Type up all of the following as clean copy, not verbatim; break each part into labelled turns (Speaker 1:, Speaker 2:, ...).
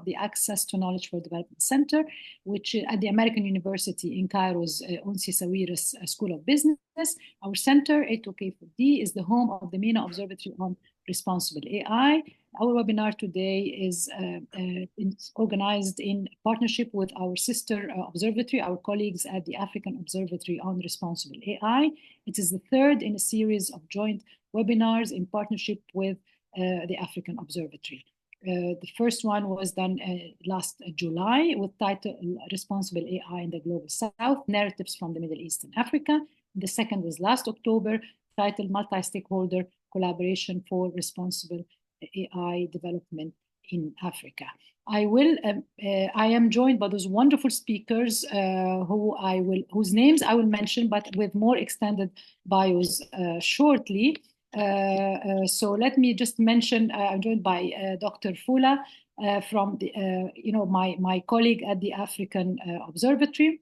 Speaker 1: of the Access to Knowledge for Development Center, which at the American University in Cairo's Unsi Sawiris School of Business. Our center, A2K4D, is the home of the MENA Observatory on Responsible AI. Our webinar today is organized in partnership with our sister observatory, our colleagues at the African Observatory on Responsible AI. It is the third in a series of joint webinars in partnership with the African Observatory. The first one was done last July with title Responsible AI in the Global South, Narratives from the Middle East and Africa. The second was last October, titled Multi-Stakeholder Collaboration for Responsible AI Development in Africa. I am joined by those wonderful speakers whose names I will mention, but with more extended bios shortly. So let me just mention, I'm joined by Dr. Fula from my colleague at the African Observatory.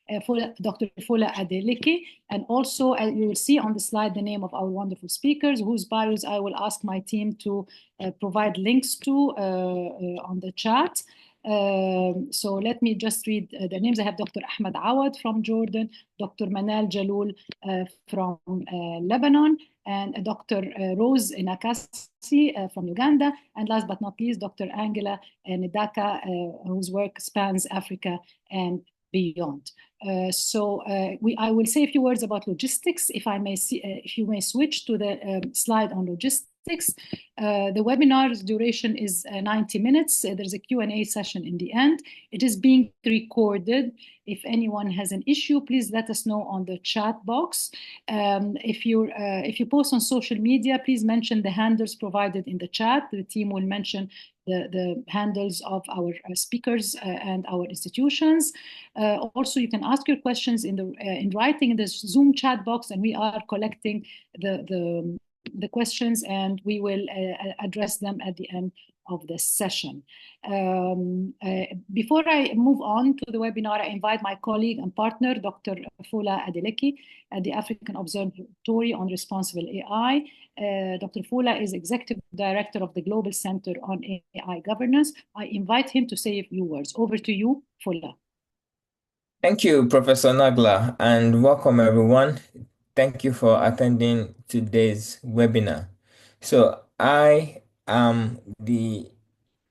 Speaker 1: Dr. Fula Adeleke, and also you will see on the slide the name of our wonderful speakers, whose bios I will ask my team to provide links to on the chat. So let me just read the names. I have Dr. Ahmed Awad from Jordan, Dr. Manal Jalul from Lebanon, and Dr. Rose Inakasi from Uganda, and last but not least, Dr. Angela Nidaka, whose work spans Africa and beyond. I will say a few words about logistics. If you may switch to the slide on logistics. The webinar's duration is 90 minutes. There's a Q&A session in the end. It is being recorded. If anyone has an issue, please let us know on the chat box. If you post on social media, please mention the handles provided in the chat. The team will mention the handles of our speakers and our institutions. Also, you can ask your questions in writing in the Zoom chat box, and we are collecting the questions, and we will address them at the end of the session. Before I move on to the webinar, I invite my colleague and partner, Dr. Fula Adeleke, at the African Observatory on Responsible AI. Dr. Fula is Executive Director of the Global Center on AI Governance. I invite him to say a few words. Over to you, Fula.
Speaker 2: Thank you, Professor Nagla, and welcome everyone. Thank you for attending today's webinar. So I am the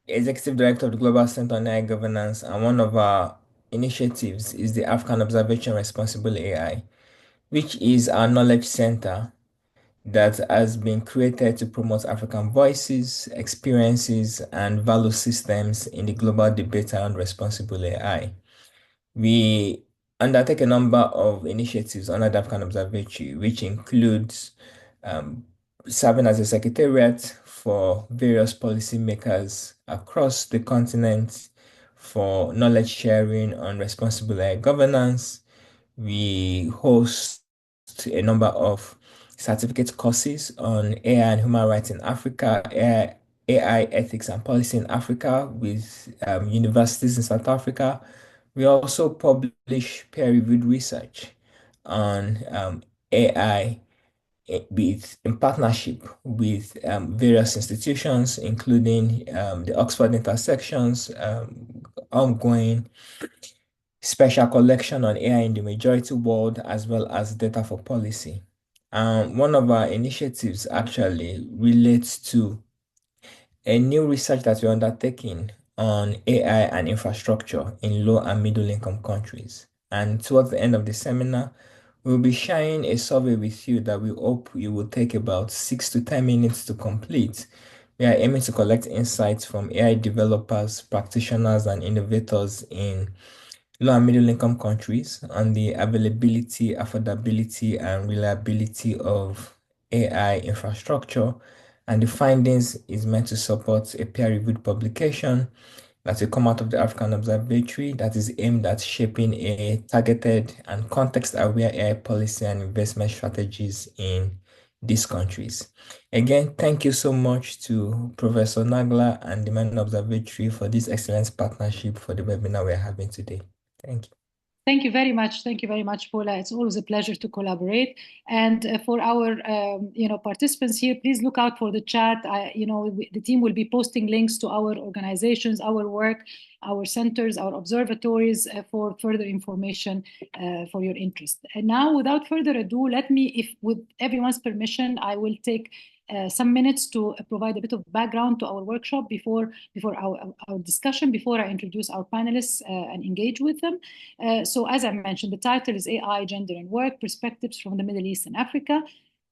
Speaker 2: Executive Director of the Global Center on AI Governance, and one of our initiatives is the African Observatory on Responsible AI, which is our knowledge center that has been created to promote African voices, experiences, and value systems in the global debate around responsible AI. We undertake a number of initiatives under the African Observatory, which includes serving as a secretariat for various policymakers across the continent for knowledge sharing on responsible AI governance. We host a number of certificate courses on AI and human rights in Africa, AI ethics and policy in Africa with universities in South Africa. We also publish peer-reviewed research on AI in partnership with various institutions, including the Oxford Intersections, ongoing special collection on AI in the majority world, as well as data for policy. One of our initiatives actually relates to a new research that we're undertaking on AI and infrastructure in low and middle income countries. And towards the end of the seminar, we'll be sharing a survey with you that we hope you will take about 6 to 10 minutes to complete. We are aiming to collect insights from AI developers, practitioners, and innovators in low and middle income countries on the availability, affordability, and reliability of AI infrastructure. And the findings is meant to support a peer-reviewed publication that will come out of the African Observatory that is aimed at shaping a targeted and context-aware AI policy and investment strategies in these countries. Again, thank you so much to Professor Nagla and the MENA Observatory for this excellent partnership for the webinar we're having today. Thank you.
Speaker 1: Thank you very much. Thank you very much, Paula. It's always a pleasure to collaborate. And for our, participants here, please look out for the chat. The team will be posting links to our organizations, our work, our centers, our observatories for further information for your interest. And now, without further ado, let me, with everyone's permission, I will take some minutes to provide a bit of background to our workshop before our discussion, before I introduce our panelists and engage with them. So as I mentioned, the title is AI, Gender and Work, Perspectives from the Middle East and Africa.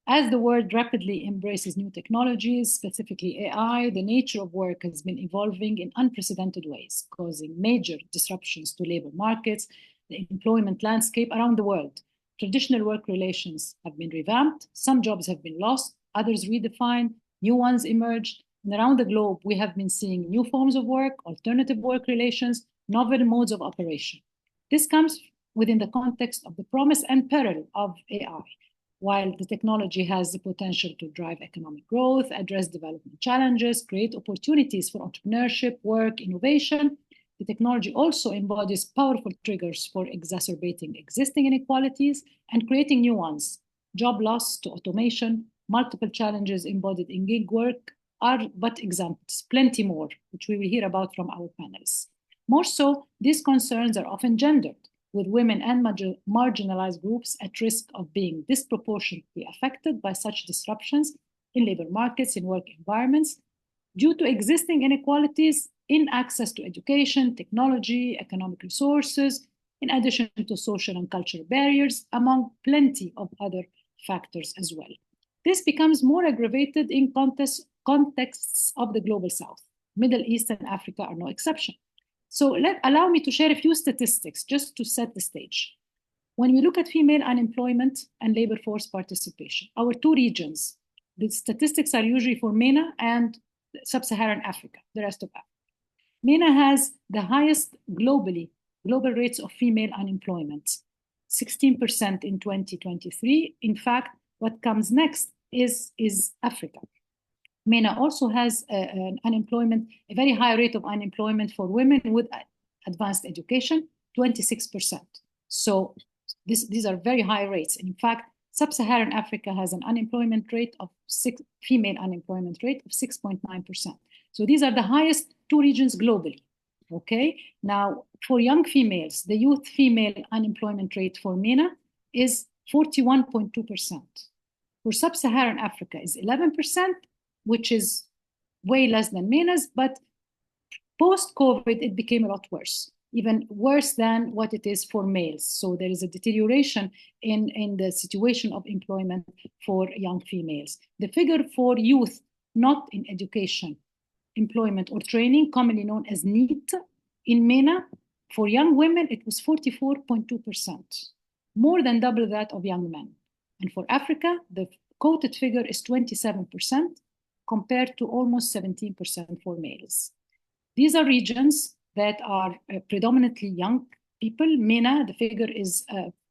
Speaker 1: As the world rapidly embraces new technologies, specifically AI, the nature of work has been evolving in unprecedented ways, causing major disruptions to labor markets, the employment landscape around the world. Traditional work relations have been revamped, some jobs have been lost, others redefined, new ones emerged, and around the globe, we have been seeing new forms of work, alternative work relations, novel modes of operation. This comes within the context of the promise and peril of AI. While the technology has the potential to drive economic growth, address development challenges, create opportunities for entrepreneurship, work, innovation, the technology also embodies powerful triggers for exacerbating existing inequalities and creating new ones. Job loss to automation, multiple challenges embodied in gig work are but examples, plenty more, which we will hear about from our panelists. More so, these concerns are often gendered, with women and marginalized groups at risk of being disproportionately affected by such disruptions in labor markets, in work environments, due to existing inequalities in access to education, technology, economic resources, in addition to social and cultural barriers, among plenty of other factors as well. This becomes more aggravated in contexts of the global South. Middle East and Africa are no exception. So allow me to share a few statistics just to set the stage. When we look at female unemployment and labor force participation, our two regions, the statistics are usually for MENA and Sub-Saharan Africa, the rest of Africa. MENA has the highest global rates of female unemployment, 16% in 2023. In fact, what comes next is Africa. MENA also has an unemployment, a very high rate of unemployment for women with advanced education, 26%. So these are very high rates. In fact, Sub-Saharan Africa has an unemployment rate of female unemployment rate of 6.9%. So these are the highest two regions globally. Okay. Now, for young females, the youth female unemployment rate for MENA is 41.2%. For Sub-Saharan Africa is 11%, which is way less than MENA's, but post-COVID, it became a lot worse, even worse than what it is for males. So there is a deterioration in the situation of employment for young females. The figure for youth not in education, employment, or training, commonly known as NEET, in MENA, for young women, it was 44.2%, more than double that of young men. And for Africa, the quoted figure is 27%, compared to almost 17% for males. These are regions that are predominantly young people. MENA, the figure is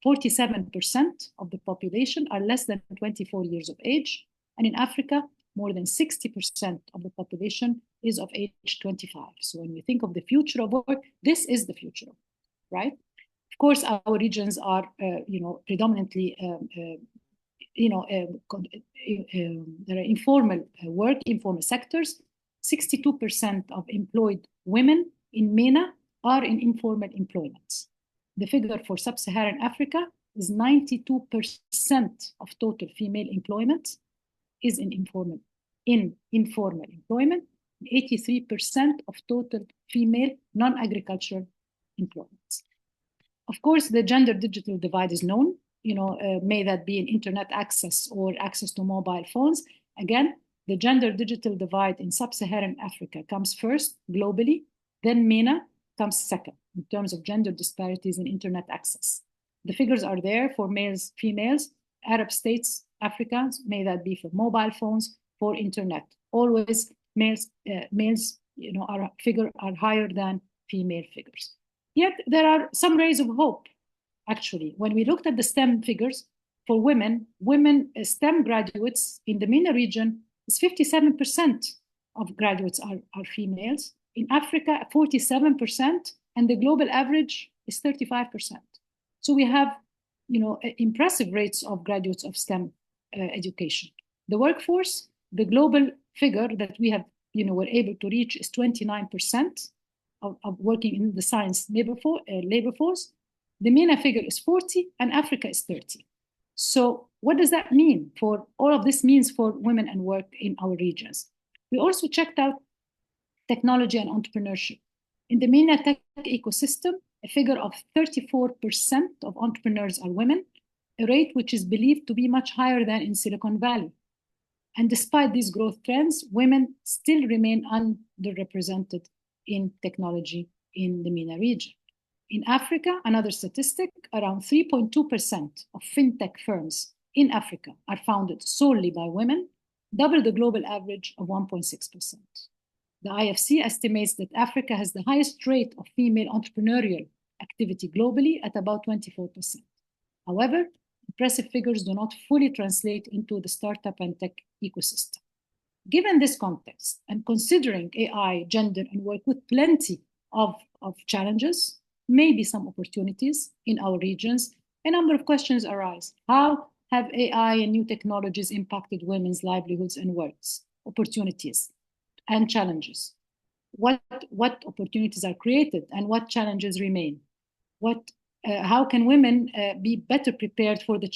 Speaker 1: 47% of the population are less than 24 years of age. And in Africa, more than 60% of the population is of age 25. So when we think of the future of work, this is the future, right? Of course, our regions are, predominantly there are informal work, informal sectors. 62% of employed women in MENA are in informal employment. The figure for Sub-Saharan Africa is 92% of total female employment is in informal employment, 83% of total female non-agricultural employment. Of course, the gender digital divide is known. May that be in internet access or access to mobile phones. Again, the gender digital divide in Sub-Saharan Africa comes first globally, then MENA comes second in terms of gender disparities in internet access. The figures are there for males, females, Arab states, Africa, may that be for mobile phones, for internet. Always males, are higher than female figures. Yet there are some rays of hope. Actually, when we looked at the STEM figures for women STEM graduates in the MENA region is 57% of graduates are females. In Africa, 47%, and the global average is 35%. So we have, impressive rates of graduates of STEM education. The workforce, the global figure that we have, were able to reach is 29% of working in the science labor force. The MENA figure is 40 and Africa is 30. So what does that mean for all of this means for women and work in our regions? We also checked out technology and entrepreneurship. In the MENA tech ecosystem, a figure of 34% of entrepreneurs are women, a rate which is believed to be much higher than in Silicon Valley. And despite these growth trends, women still remain underrepresented in technology in the MENA region. In Africa, another statistic, around 3.2% of fintech firms in Africa are founded solely by women, double the global average of 1.6%. The IFC estimates that Africa has the highest rate of female entrepreneurial activity globally at about 24%. However, impressive figures do not fully translate into the startup and tech ecosystem. Given this context, and considering AI, gender, and work with plenty of challenges, maybe some opportunities in our regions, a number of questions arise. How have AI and new technologies impacted women's livelihoods and works, opportunities, and challenges? What opportunities are created and what challenges remain? How can women be better prepared for the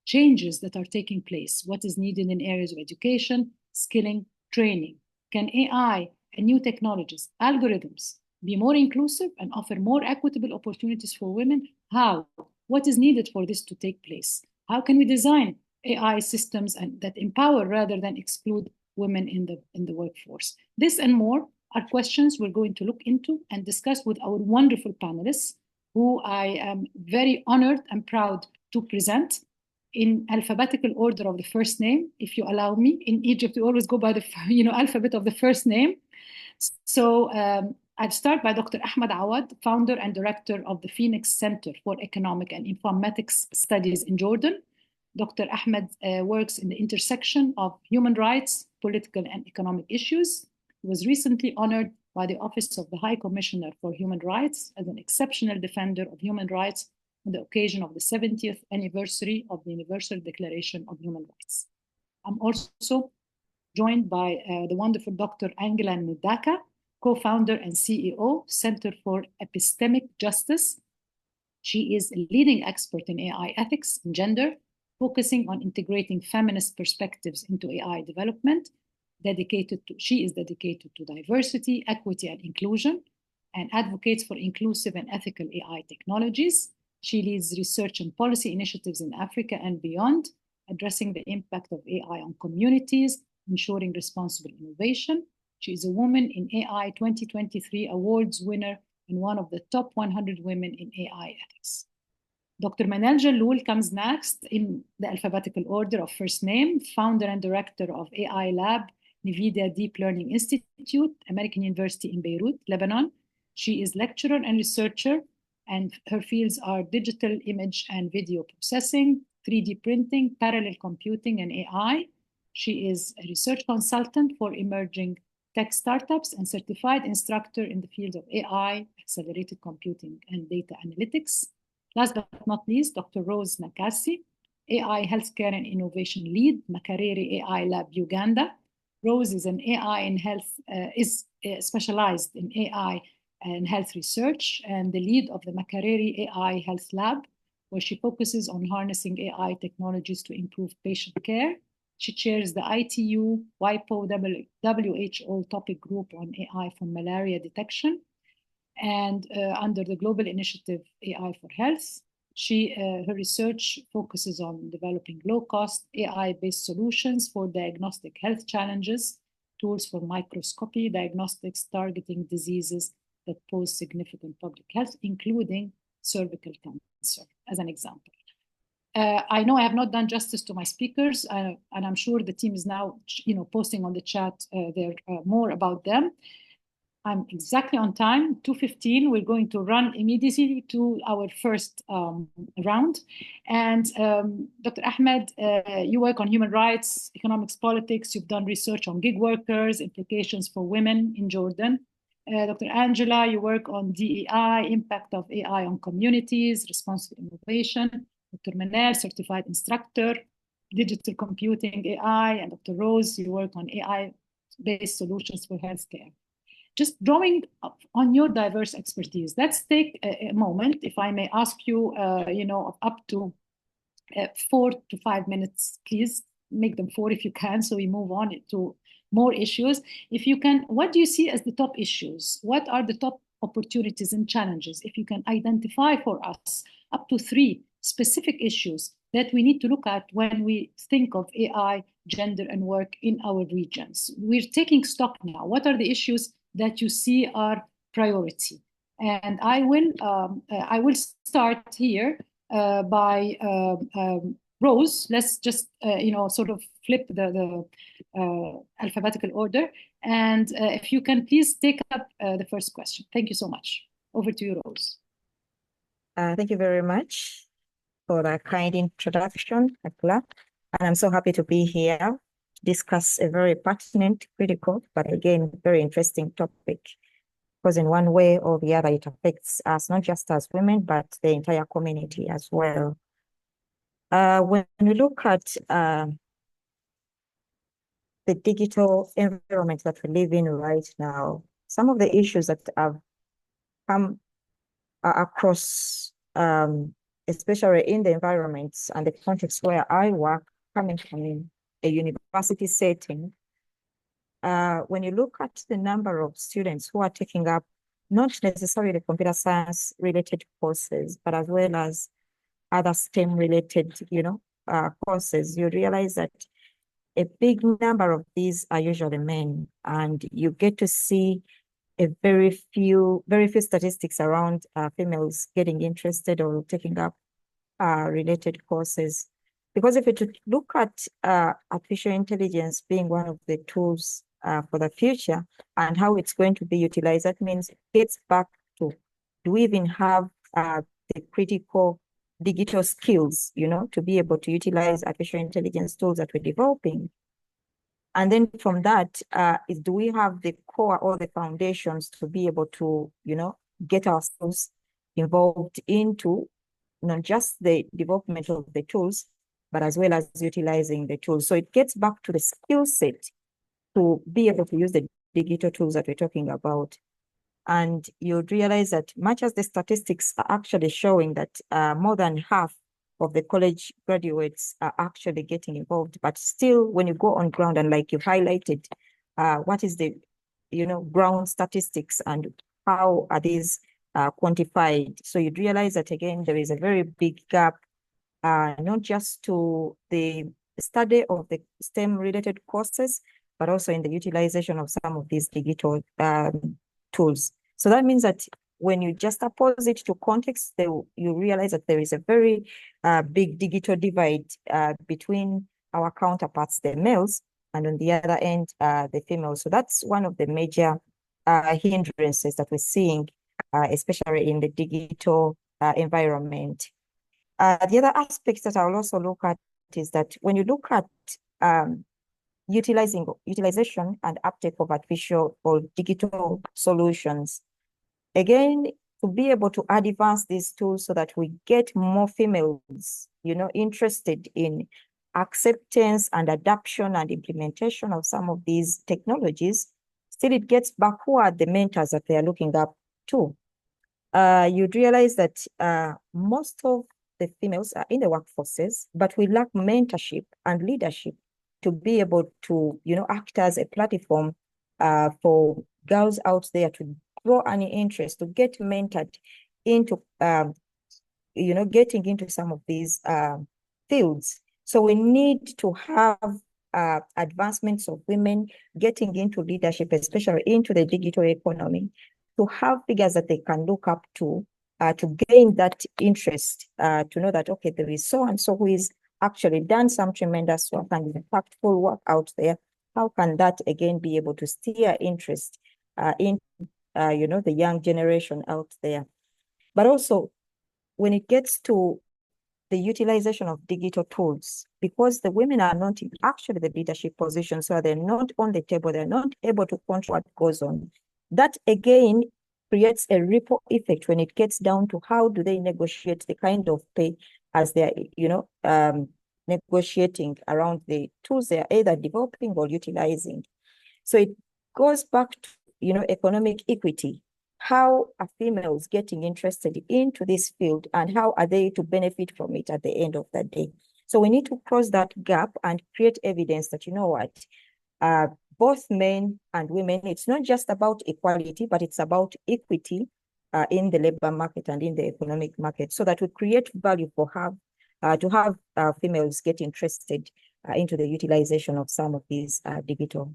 Speaker 1: changes that are taking place? What is needed in areas of education, skilling, training? Can AI and new technologies, algorithms, be more inclusive and offer more equitable opportunities for women? How? What is needed for this to take place? How can we design AI systems that empower rather than exclude women in the workforce? This and more are questions we're going to look into and discuss with our wonderful panelists, who I am very honored and proud to present in alphabetical order of the first name, if you allow me. In Egypt, we always go by the alphabet of the first name. So I'd start by Dr. Ahmed Awad, founder and director of the Phoenix Center for Economic and Informatics Studies in Jordan. Dr. Ahmed works in the intersection of human rights, political and economic issues. He was recently honored by the Office of the High Commissioner for Human Rights as an exceptional defender of human rights on the occasion of the 70th anniversary of the Universal Declaration of Human Rights. I'm also joined by the wonderful Dr. Angela Ndaka, co-founder and CEO, Center for Epistemic Justice. She is a leading expert in AI ethics and gender, focusing on integrating feminist perspectives into AI development. She is dedicated to diversity, equity, and inclusion, and advocates for inclusive and ethical AI technologies. She leads research and policy initiatives in Africa and beyond, addressing the impact of AI on communities, ensuring responsible innovation. She is a Woman in AI 2023 Awards winner and one of the top 100 women in AI ethics. Dr. Manal Jalloul comes next in the alphabetical order of first name, founder and director of AI Lab, NVIDIA Deep Learning Institute, American University in Beirut, Lebanon. She is lecturer and researcher, and her fields are digital image and video processing, 3D printing, parallel computing, and AI. She is a research consultant for emerging tech startups and certified instructor in the field of AI, accelerated computing, and data analytics. Last but not least, Dr. Rose Nakasi, AI Healthcare and Innovation Lead, Makerere AI Lab, Uganda. Rose is an AI in health, specialized in AI and health research, and the lead of the Makerere AI Health Lab, where she focuses on harnessing AI technologies to improve patient care. She chairs the ITU WIPO WHO topic group on AI for malaria detection. And under the global initiative AI for Health, her research focuses on developing low-cost AI-based solutions for diagnostic health challenges, tools for microscopy diagnostics targeting diseases that pose significant public health, including cervical cancer, as an example. I know I have not done justice to my speakers, and I'm sure the team is now, posting on the chat more about them. I'm exactly on time, 2:15. We're going to run immediately to our first round. And Dr. Ahmed, you work on human rights, economics, politics. You've done research on gig workers, implications for women in Jordan. Dr. Angela, you work on DEI, impact of AI on communities, responsible innovation. Dr. Manel, certified instructor, digital computing AI. And Dr. Rose, you work on AI-based solutions for healthcare. Just drawing on your diverse expertise, let's take a moment, if I may ask you, up to 4 to 5 minutes, please make them 4 if you can, so we move on to more issues. If you can, what do you see as the top issues? What are the top opportunities and challenges? If you can identify for us up to 3 specific issues that we need to look at when we think of AI, gender, and work in our regions. We're taking stock now. What are the issues that you see are priority? And I will start here by Rose. Let's just sort of flip the alphabetical order, and if you can please take up the first question. Thank you so much. Over to you, Rose.
Speaker 3: Thank you very much for that kind introduction, Nagla. And I'm so happy to be here to discuss a very pertinent, critical, but again, very interesting topic. Because in one way or the other, it affects us, not just as women, but the entire community as well. When we look at the digital environment that we live in right now, some of the issues that have come across, especially in the environments and the context where I work, coming from a university setting, when you look at the number of students who are taking up not necessarily computer science related courses, but as well as other STEM related, courses, you realize that a big number of these are usually men, and you get to see a very few statistics around females getting interested or taking up related courses. Because if you look at artificial intelligence being one of the tools for the future and how it's going to be utilized, that means it gets back to, do we even have the critical digital skills, to be able to utilize artificial intelligence tools that we're developing? And then from that, do we have the core or the foundations to be able to, get ourselves involved into not just the development of the tools, but as well as utilizing the tools. So it gets back to the skill set to be able to use the digital tools that we're talking about. And you'd realize that much as the statistics are actually showing that more than half of the college graduates are actually getting involved, but still when you go on ground and like you highlighted, what is the, ground statistics and how are these quantified? So you'd realize that again, there is a very big gap, not just to the study of the STEM related courses, but also in the utilization of some of these digital tools. So that means that when you just oppose it to context, you realize that there is a very big digital divide between our counterparts, the males, and on the other end, the females. So that's one of the major hindrances that we're seeing, especially in the digital environment. The other aspects that I'll also look at is that when you look at utilization and uptake of artificial or digital solutions, again, to be able to advance these tools so that we get more females, interested in acceptance and adoption and implementation of some of these technologies, still it gets back, who are the mentors that they are looking up to? You'd realize that most of the females are in the workforces, but we lack mentorship and leadership to be able to, act as a platform for girls out there to grow an interest, to get mentored into, getting into some of these fields. So we need to have advancements of women getting into leadership, especially into the digital economy, to have figures that they can look up to gain that interest, to know that, okay, there is so-and-so who is actually done some tremendous work and impactful work out there. How can that again be able to steer interest in, the young generation out there? But also, when it gets to the utilization of digital tools, because the women are not in actually the leadership position, so they're not on the table, they're not able to control what goes on. that again creates a ripple effect when it gets down to how do they negotiate the kind of pay as they're, negotiating around the tools they're either developing or utilizing. So it goes back to, economic equity. How are females getting interested into this field, and how are they to benefit from it at the end of the day? So we need to close that gap and create evidence that, both men and women, it's not just about equality, but it's about equity in the labor market and in the economic market, so that we create value to have females get interested into the utilization of some of these digital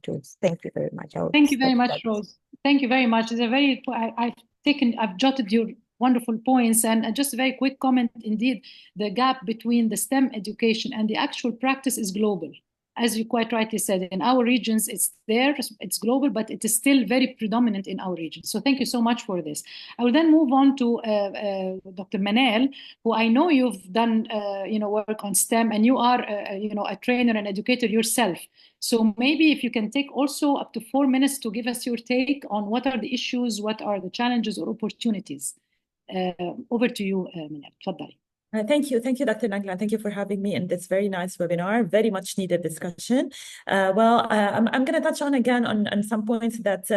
Speaker 3: tools. Thank you very much.
Speaker 1: Thank you very much, Rose. Thank you very much. It's a very, I've jotted your wonderful points, and just a very quick comment. Indeed, the gap between the STEM education and the actual practice is global. As you quite rightly said, in our regions, it's there, it's global, but it is still very predominant in our region. So thank you so much for this. I will then move on to Dr. Manal, who I know you've done, work on STEM, and you are, a trainer and educator yourself. So maybe if you can take also up to 4 minutes to give us your take on what are the issues, what are the challenges or opportunities. Over to you, Manal. Tfaddali.
Speaker 4: Thank you, Dr. Nagla. Thank you for having me in this very nice webinar, very much needed discussion. I'm going to touch on again on some points that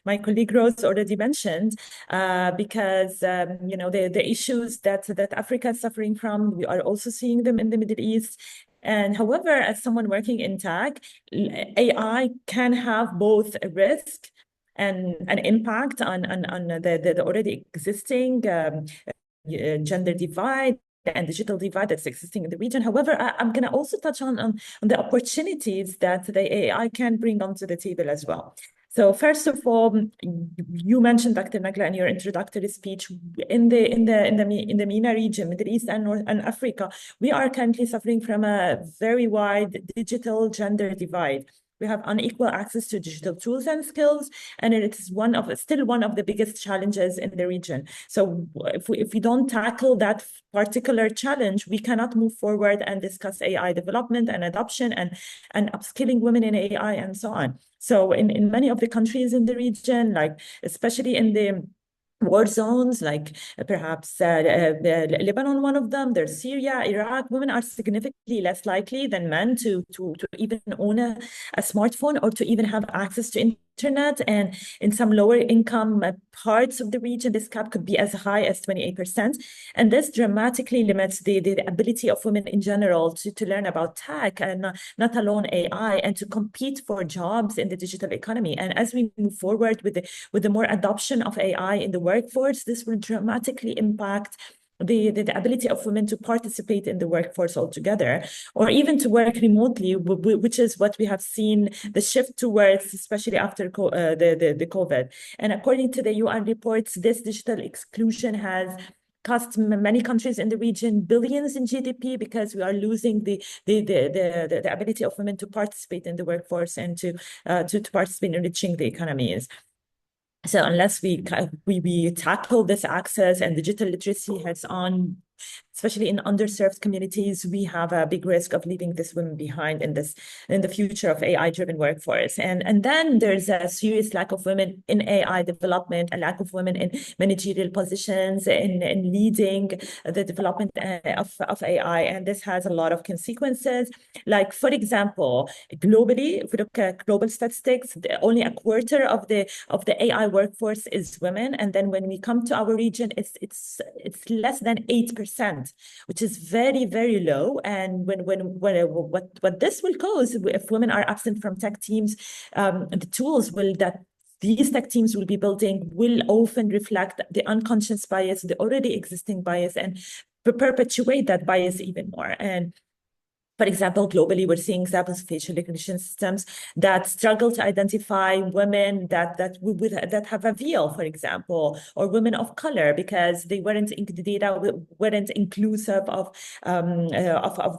Speaker 4: my colleague Rose already mentioned, because the issues that Africa is suffering from, we are also seeing them in the Middle East. And however, as someone working in tech, AI can have both a risk and an impact on the already existing gender divide and digital divide that's existing in the region. However, I'm going to also touch on the opportunities that the AI can bring onto the table as well. So first of all, you mentioned, Dr. Nagla, in your introductory speech, in the MENA region, Middle East and Africa, we are currently suffering from a very wide digital gender divide. We have unequal access to digital tools and skills, and it is still one of the biggest challenges in the region. So if we don't tackle that particular challenge, we cannot move forward and discuss AI development and adoption and upskilling women in AI and so on. So in many of the countries in the region, like especially in the war zones, like perhaps Lebanon, one of them, there's Syria, Iraq, women are significantly less likely than men to even own a smartphone or to even have access to internet. And in some lower income parts of the region, this gap could be as high as 28%. And this dramatically limits the ability of women in general to learn about tech, and not alone AI, and to compete for jobs in the digital economy. And as we move forward with the more adoption of AI in the workforce, this will dramatically impact the ability of women to participate in the workforce altogether, or even to work remotely, which is what we have seen the shift towards, especially after the COVID. And according to the UN reports, this digital exclusion has cost many countries in the region billions in GDP, because we are losing the ability of women to participate in the workforce and to participate in enriching the economies. So unless we tackle this access and digital literacy heads on, especially in underserved communities, we have a big risk of leaving these women behind in the future of AI-driven workforce. And then there's a serious lack of women in AI development, a lack of women in managerial positions, in leading the development of AI. And this has a lot of consequences. Like, for example, globally, if we look at global statistics, only a quarter of the AI workforce is women. And then when we come to our region, it's less than 8%. Which is very, very low. And what this will cause, if women are absent from tech teams, the tools that these tech teams will be building will often reflect the unconscious bias, the already existing bias, and perpetuate that bias even more. And for example, globally, we're seeing examples of facial recognition systems that struggle to identify women that have a veil, for example, or women of color, because the data weren't inclusive of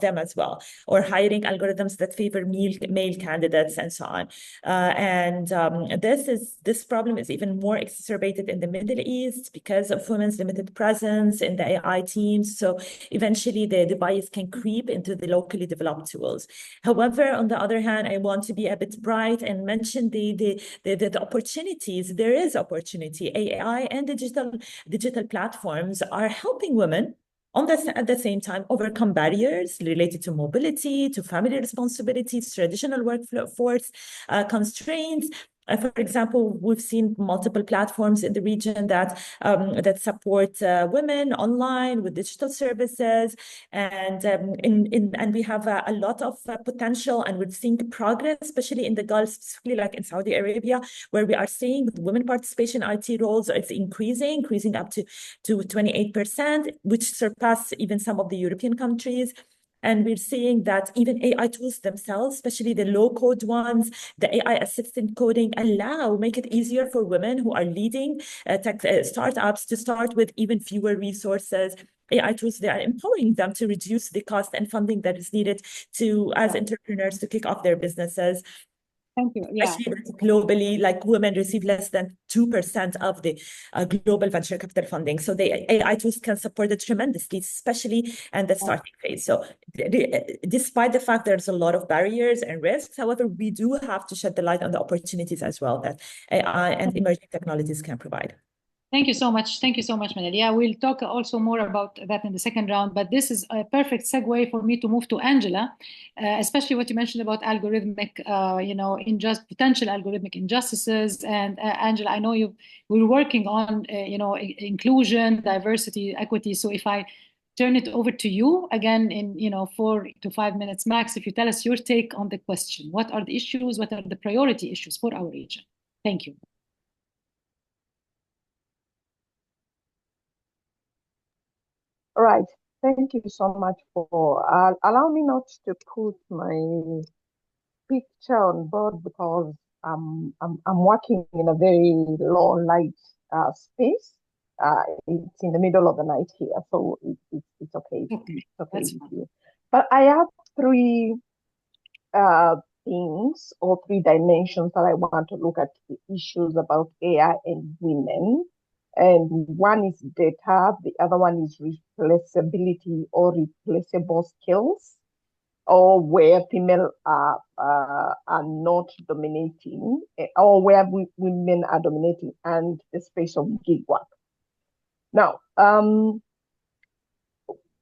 Speaker 4: them as well, or hiring algorithms that favor male candidates and so on. This problem is even more exacerbated in the Middle East because of women's limited presence in the AI teams. So eventually, the bias can creep into the locally developed tools. However, on the other hand, I want to be a bit bright and mention the opportunities. There is opportunity. AI and digital platforms are helping women at the same time overcome barriers related to mobility, to family responsibilities, traditional workforce constraints. For example, we've seen multiple platforms in the region that support women online with digital services, and we have a lot of potential, and we're seeing progress, especially in the Gulf, specifically like in Saudi Arabia, where we are seeing women participation in IT roles. It's increasing up to 28%, which surpass even some of the European countries. And we're seeing that even AI tools themselves, especially the low-code ones, the AI assistant coding, make it easier for women who are leading tech startups to start with even fewer resources. AI tools, they are empowering them to reduce the cost and funding that is needed as entrepreneurs to kick off their businesses.
Speaker 1: Thank you. Yeah.
Speaker 4: Especially globally, like women receive less than 2% of the global venture capital funding. So the AI tools can support it tremendously, especially in the starting phase. So despite the fact there's a lot of barriers and risks, however, we do have to shed the light on the opportunities as well that AI and emerging technologies can provide.
Speaker 1: Thank you so much. Thank you so much, Manal. Yeah, we'll talk also more about that in the second round, but this is a perfect segue for me to move to Angela, especially what you mentioned about algorithmic, potential algorithmic injustices. And Angela, I know we're working on, inclusion, diversity, equity. So if I turn it over to you again in, 4 to 5 minutes max, if you tell us your take on the question, what are the issues, what are the priority issues for our region? Thank you.
Speaker 5: All right. Thank you so much for allow me not to put my picture on board because I'm working in a very low light space. It's in the middle of the night here, so it's okay.
Speaker 1: Okay.
Speaker 5: It's okay
Speaker 1: That's
Speaker 5: with
Speaker 1: fine.
Speaker 5: you. But I have three things or three dimensions that I want to look at the issues about AI and women. And one is data, the other one is replaceability or replaceable skills, or where female are not dominating, or where women are dominating, and the space of gig work. Now,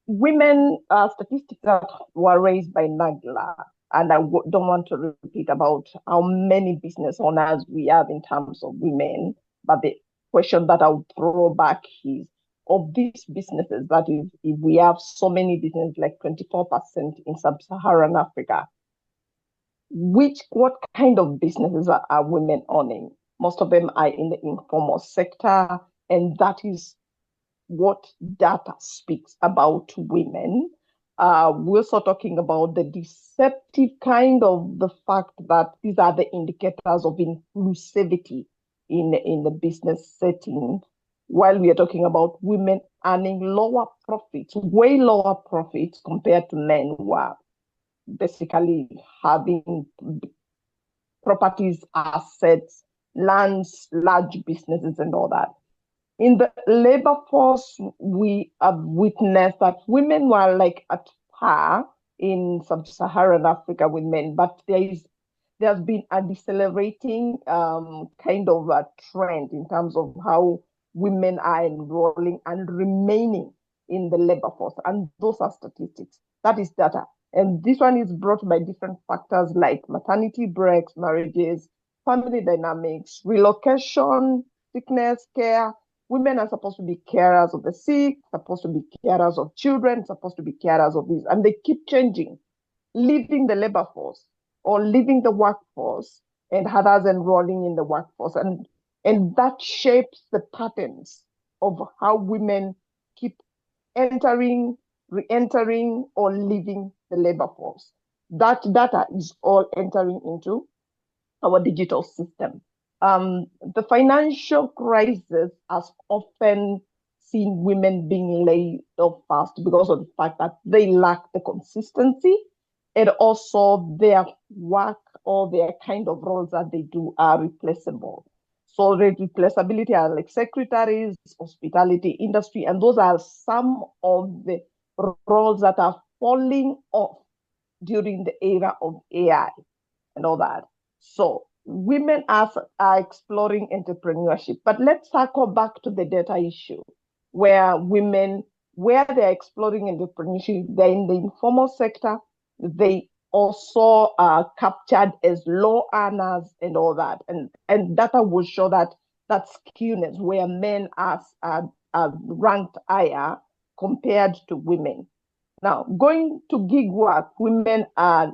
Speaker 5: women statistics that were raised by Nagla, and I don't want to repeat about how many business owners we have in terms of women, but the question that I'll throw back is, of these businesses, that if we have so many businesses, like 24% in sub-Saharan Africa, what kind of businesses are women owning? Most of them are in the informal sector, and that is what data speaks about women. We're also talking about the deceptive kind of the fact that these are the indicators of inclusivity in the business setting, while we are talking about women earning lower profits, way lower profits compared to men who are basically having properties, assets, lands, large businesses, and all that. In the labor force, we have witnessed that women were like at par in sub-Saharan Africa with men, but there's been a decelerating kind of a trend in terms of how women are enrolling and remaining in the labor force. And those are statistics. That is data. And this one is brought by different factors like maternity breaks, marriages, family dynamics, relocation, sickness, care. Women are supposed to be carers of the sick, supposed to be carers of children, supposed to be carers of this. And they keep changing, leaving the labor force or leaving the workforce and others enrolling in the workforce. And that shapes the patterns of how women keep entering, re-entering, or leaving the labor force. That data is all entering into our digital system. The financial crisis has often seen women being laid off fast because of the fact that they lack the consistency, and also their work or their kind of roles that they do are replaceable. So the replaceability are like secretaries, hospitality industry, and those are some of the roles that are falling off during the era of AI and all that. So women are exploring entrepreneurship. But let's circle back to the data issue where they're exploring entrepreneurship, they're in the informal sector, they also are captured as low earners and all that. And data will show that skewness where men are ranked higher compared to women. Now, going to gig work, women are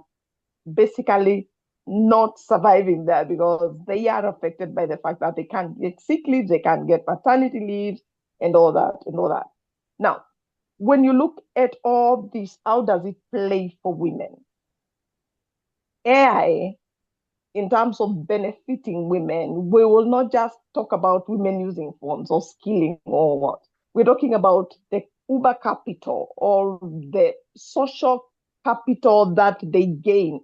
Speaker 5: basically not surviving there because they are affected by the fact that they can't get sick leaves, they can't get paternity leaves, and all that. Now, when you look at all this, how does it play for women? AI, in terms of benefiting women, we will not just talk about women using phones or skilling or what. We're talking about the Uber capital or the social capital that they gain.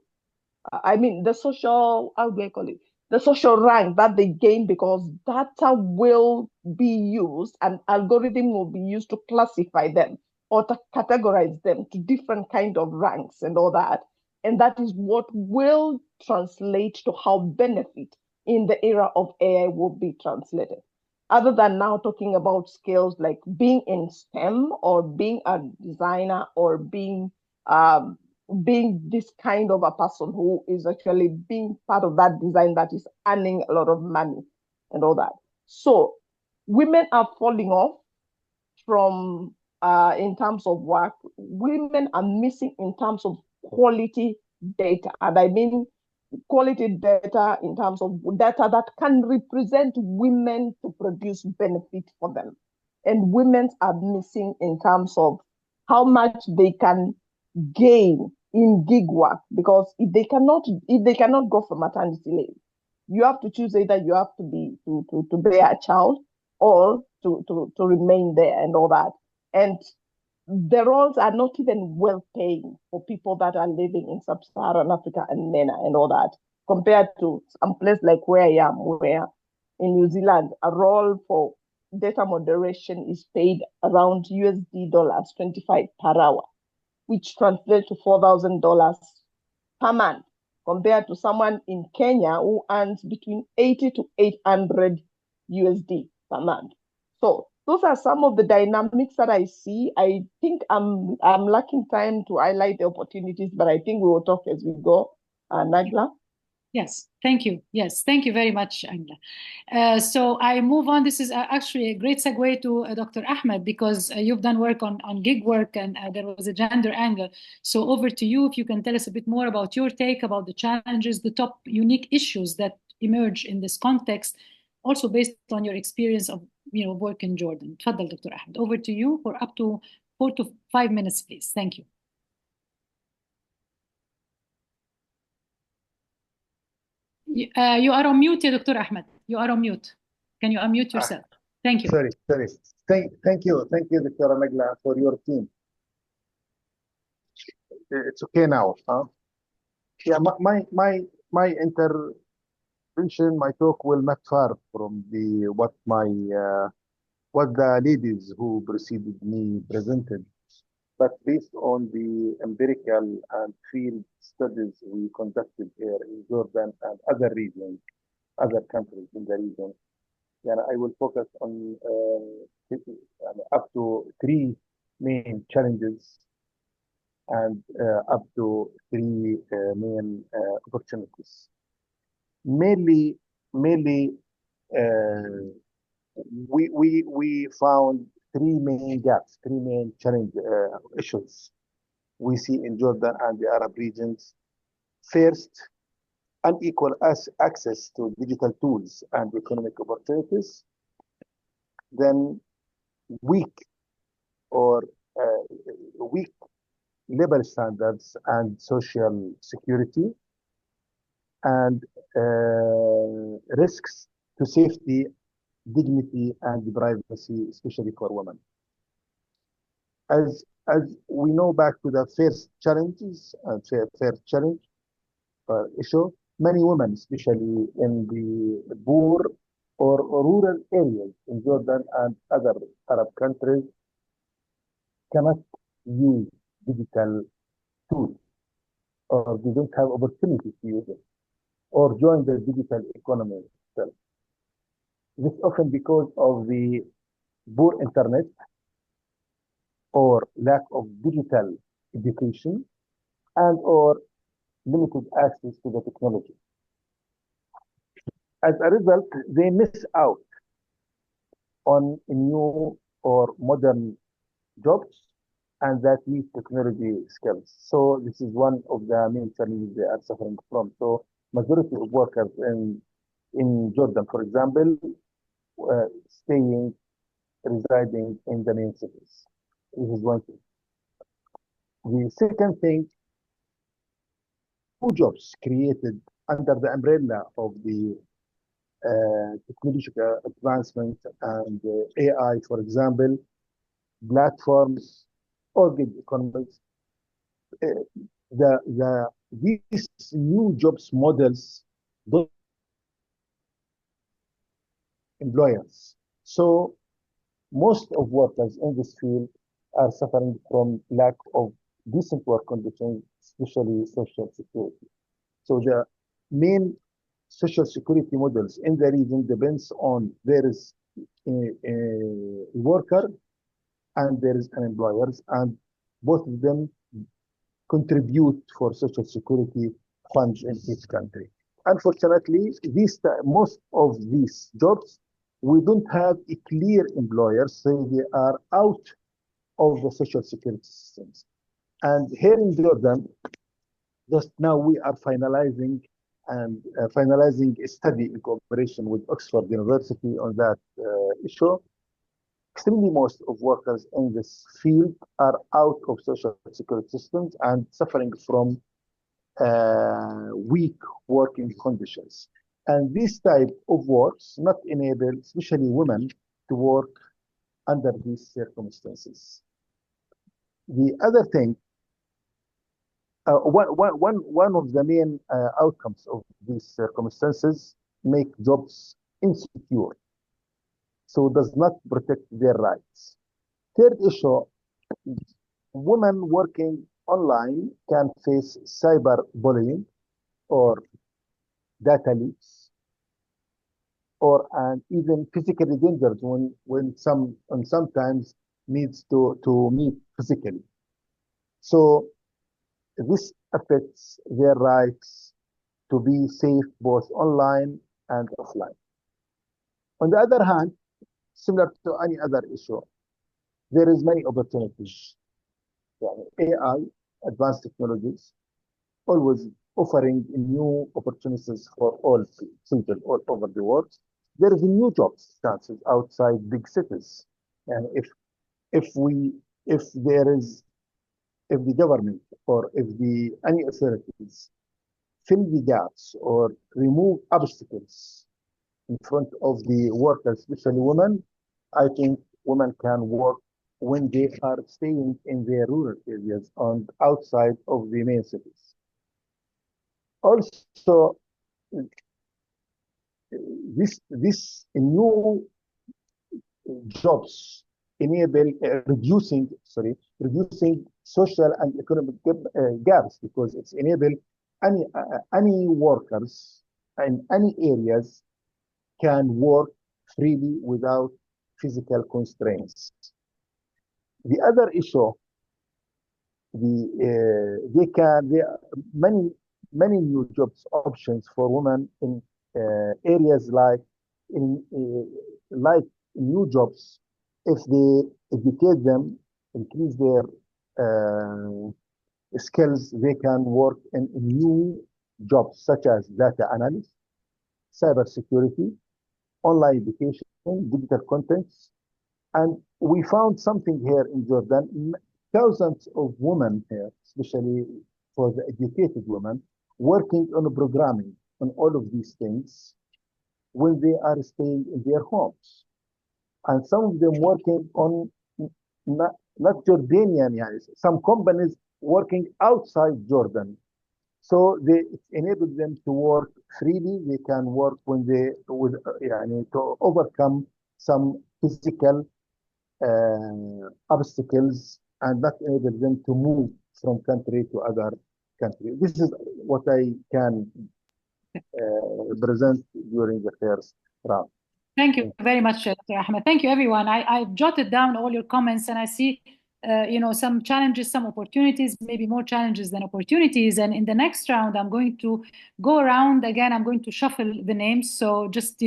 Speaker 5: I mean, the social, how do I call it? The social rank that they gain because data will be used and algorithm will be used to classify them or to categorize them to different kind of ranks and all that. And that is what will translate to how benefit in the era of AI will be translated. Other than now talking about skills like being in STEM or being a designer or being this kind of a person who is actually being part of that design that is earning a lot of money and all that. So women are falling off from in terms of work. Women are missing in terms of quality data. And I mean quality data in terms of data that can represent women to produce benefit for them. And women are missing in terms of how much they can gain in gig work because if they cannot go for maternity leave, you have to choose either you have to be to bear a child or to remain there and all that. And the roles are not even well paying for people that are living in sub-Saharan Africa and MENA and all that, compared to some place like where I am, where in New Zealand, a role for data moderation is paid around USD dollars 25 per hour, which translates to $4,000 per month, compared to someone in Kenya who earns between 80 to 800 USD per month. So those are some of the dynamics that I see. I think I'm lacking time to highlight the opportunities, but I think we will talk as we go. Nagla?
Speaker 1: Yes, thank you. Yes, thank you very much, Angela. So I move on. This is actually a great segue to Dr. Ahmed because you've done work on gig work and there was a gender angle. So over to you, if you can tell us a bit more about your take about the challenges, the top unique issues that emerge in this context, also based on your experience of work in Jordan. Tfaddal, Dr. Ahmed. Over to you for up to 4 to 5 minutes, please. Thank you. You are on mute, Dr. Ahmed. You are on mute. Can you unmute yourself? Thank you.
Speaker 6: Sorry. Thank you, Dr. Nagla, for your team. It's okay now, huh? Yeah, my intervention, my talk will not far from what the ladies who preceded me presented, but based on the empirical and field studies we conducted here in Jordan and other regions, other countries in the region. Yeah, I will focus on up to 3 main challenges and up to 3 main opportunities. Mainly, we found 3 main gaps, 3 main challenge issues we see in Jordan and the Arab regions. First, unequal access to digital tools and economic opportunities. Then weak labor standards and social security, and risks to safety, dignity, and privacy, especially for women. As we know, back to the first challenges, first challenge issue, many women, especially in the poor or rural areas in Jordan and other Arab countries, cannot use digital tools. or they don't have opportunity to use it, or join the digital economy itself. This often because of the poor internet or lack of digital education and or limited access to the technology. As a result, they miss out on new or modern jobs and that need technology skills. So this is one of the main challenges they are suffering from. So majority of workers in Jordan, for example, staying, residing in the main cities. This is one thing. The second thing, new jobs created under the umbrella of the technological advancement and AI, for example, platforms or gig economies. These new jobs models don't employers. So most of workers in this field are suffering from lack of decent work conditions, especially social security. So the main social security models in the region depends on there is a worker and there is an employers, and both of them contribute for social security funds in each country. Unfortunately, most of these jobs, we don't have a clear employers, so they are out of the social security systems. And here in Jordan, just now we are finalizing a study in cooperation with Oxford University on that issue. Extremely most of workers in this field are out of social security systems and suffering from weak working conditions. And this type of works not enable, especially women, to work under these circumstances. The other thing, one of the main outcomes of these circumstances make jobs insecure, so does not protect their rights. Third issue, women working online can face cyberbullying or data leaks or and even physical dangers when sometimes needs to meet physically. So this affects their rights to be safe both online and offline. On the other hand, similar to any other issue, there is many opportunities. AI, advanced technologies, always offering new opportunities for all people all over the world. There is new jobs chances outside big cities, and if the government or if the any authorities fill the gaps or remove obstacles in front of the workers, especially women, I think women can work when they are staying in their rural areas and outside of the main cities. Also, this new jobs enable reducing social and economic gaps, because it's enable any workers in any areas can work freely without physical constraints. The other issue, there are many new jobs options for women in areas like new jobs. If they educate them, increase their skills, they can work in new jobs such as data analyst, cybersecurity, online education, digital contents. And we found something here in Jordan, thousands of women here, especially for the educated women, working on programming on all of these things when they are staying in their homes. And some of them working on not Jordanian, some companies working outside Jordan. So they enable them to work freely. They can work when to overcome some physical obstacles and not enable them to move from country to other country. This is what I can present during the first round.
Speaker 1: Thank you very much, Dr. Ahmed. Thank you, everyone. I've jotted down all your comments, and I see, some challenges, some opportunities, maybe more challenges than opportunities. And in the next round, I'm going to go around again. I'm going to shuffle the names, so just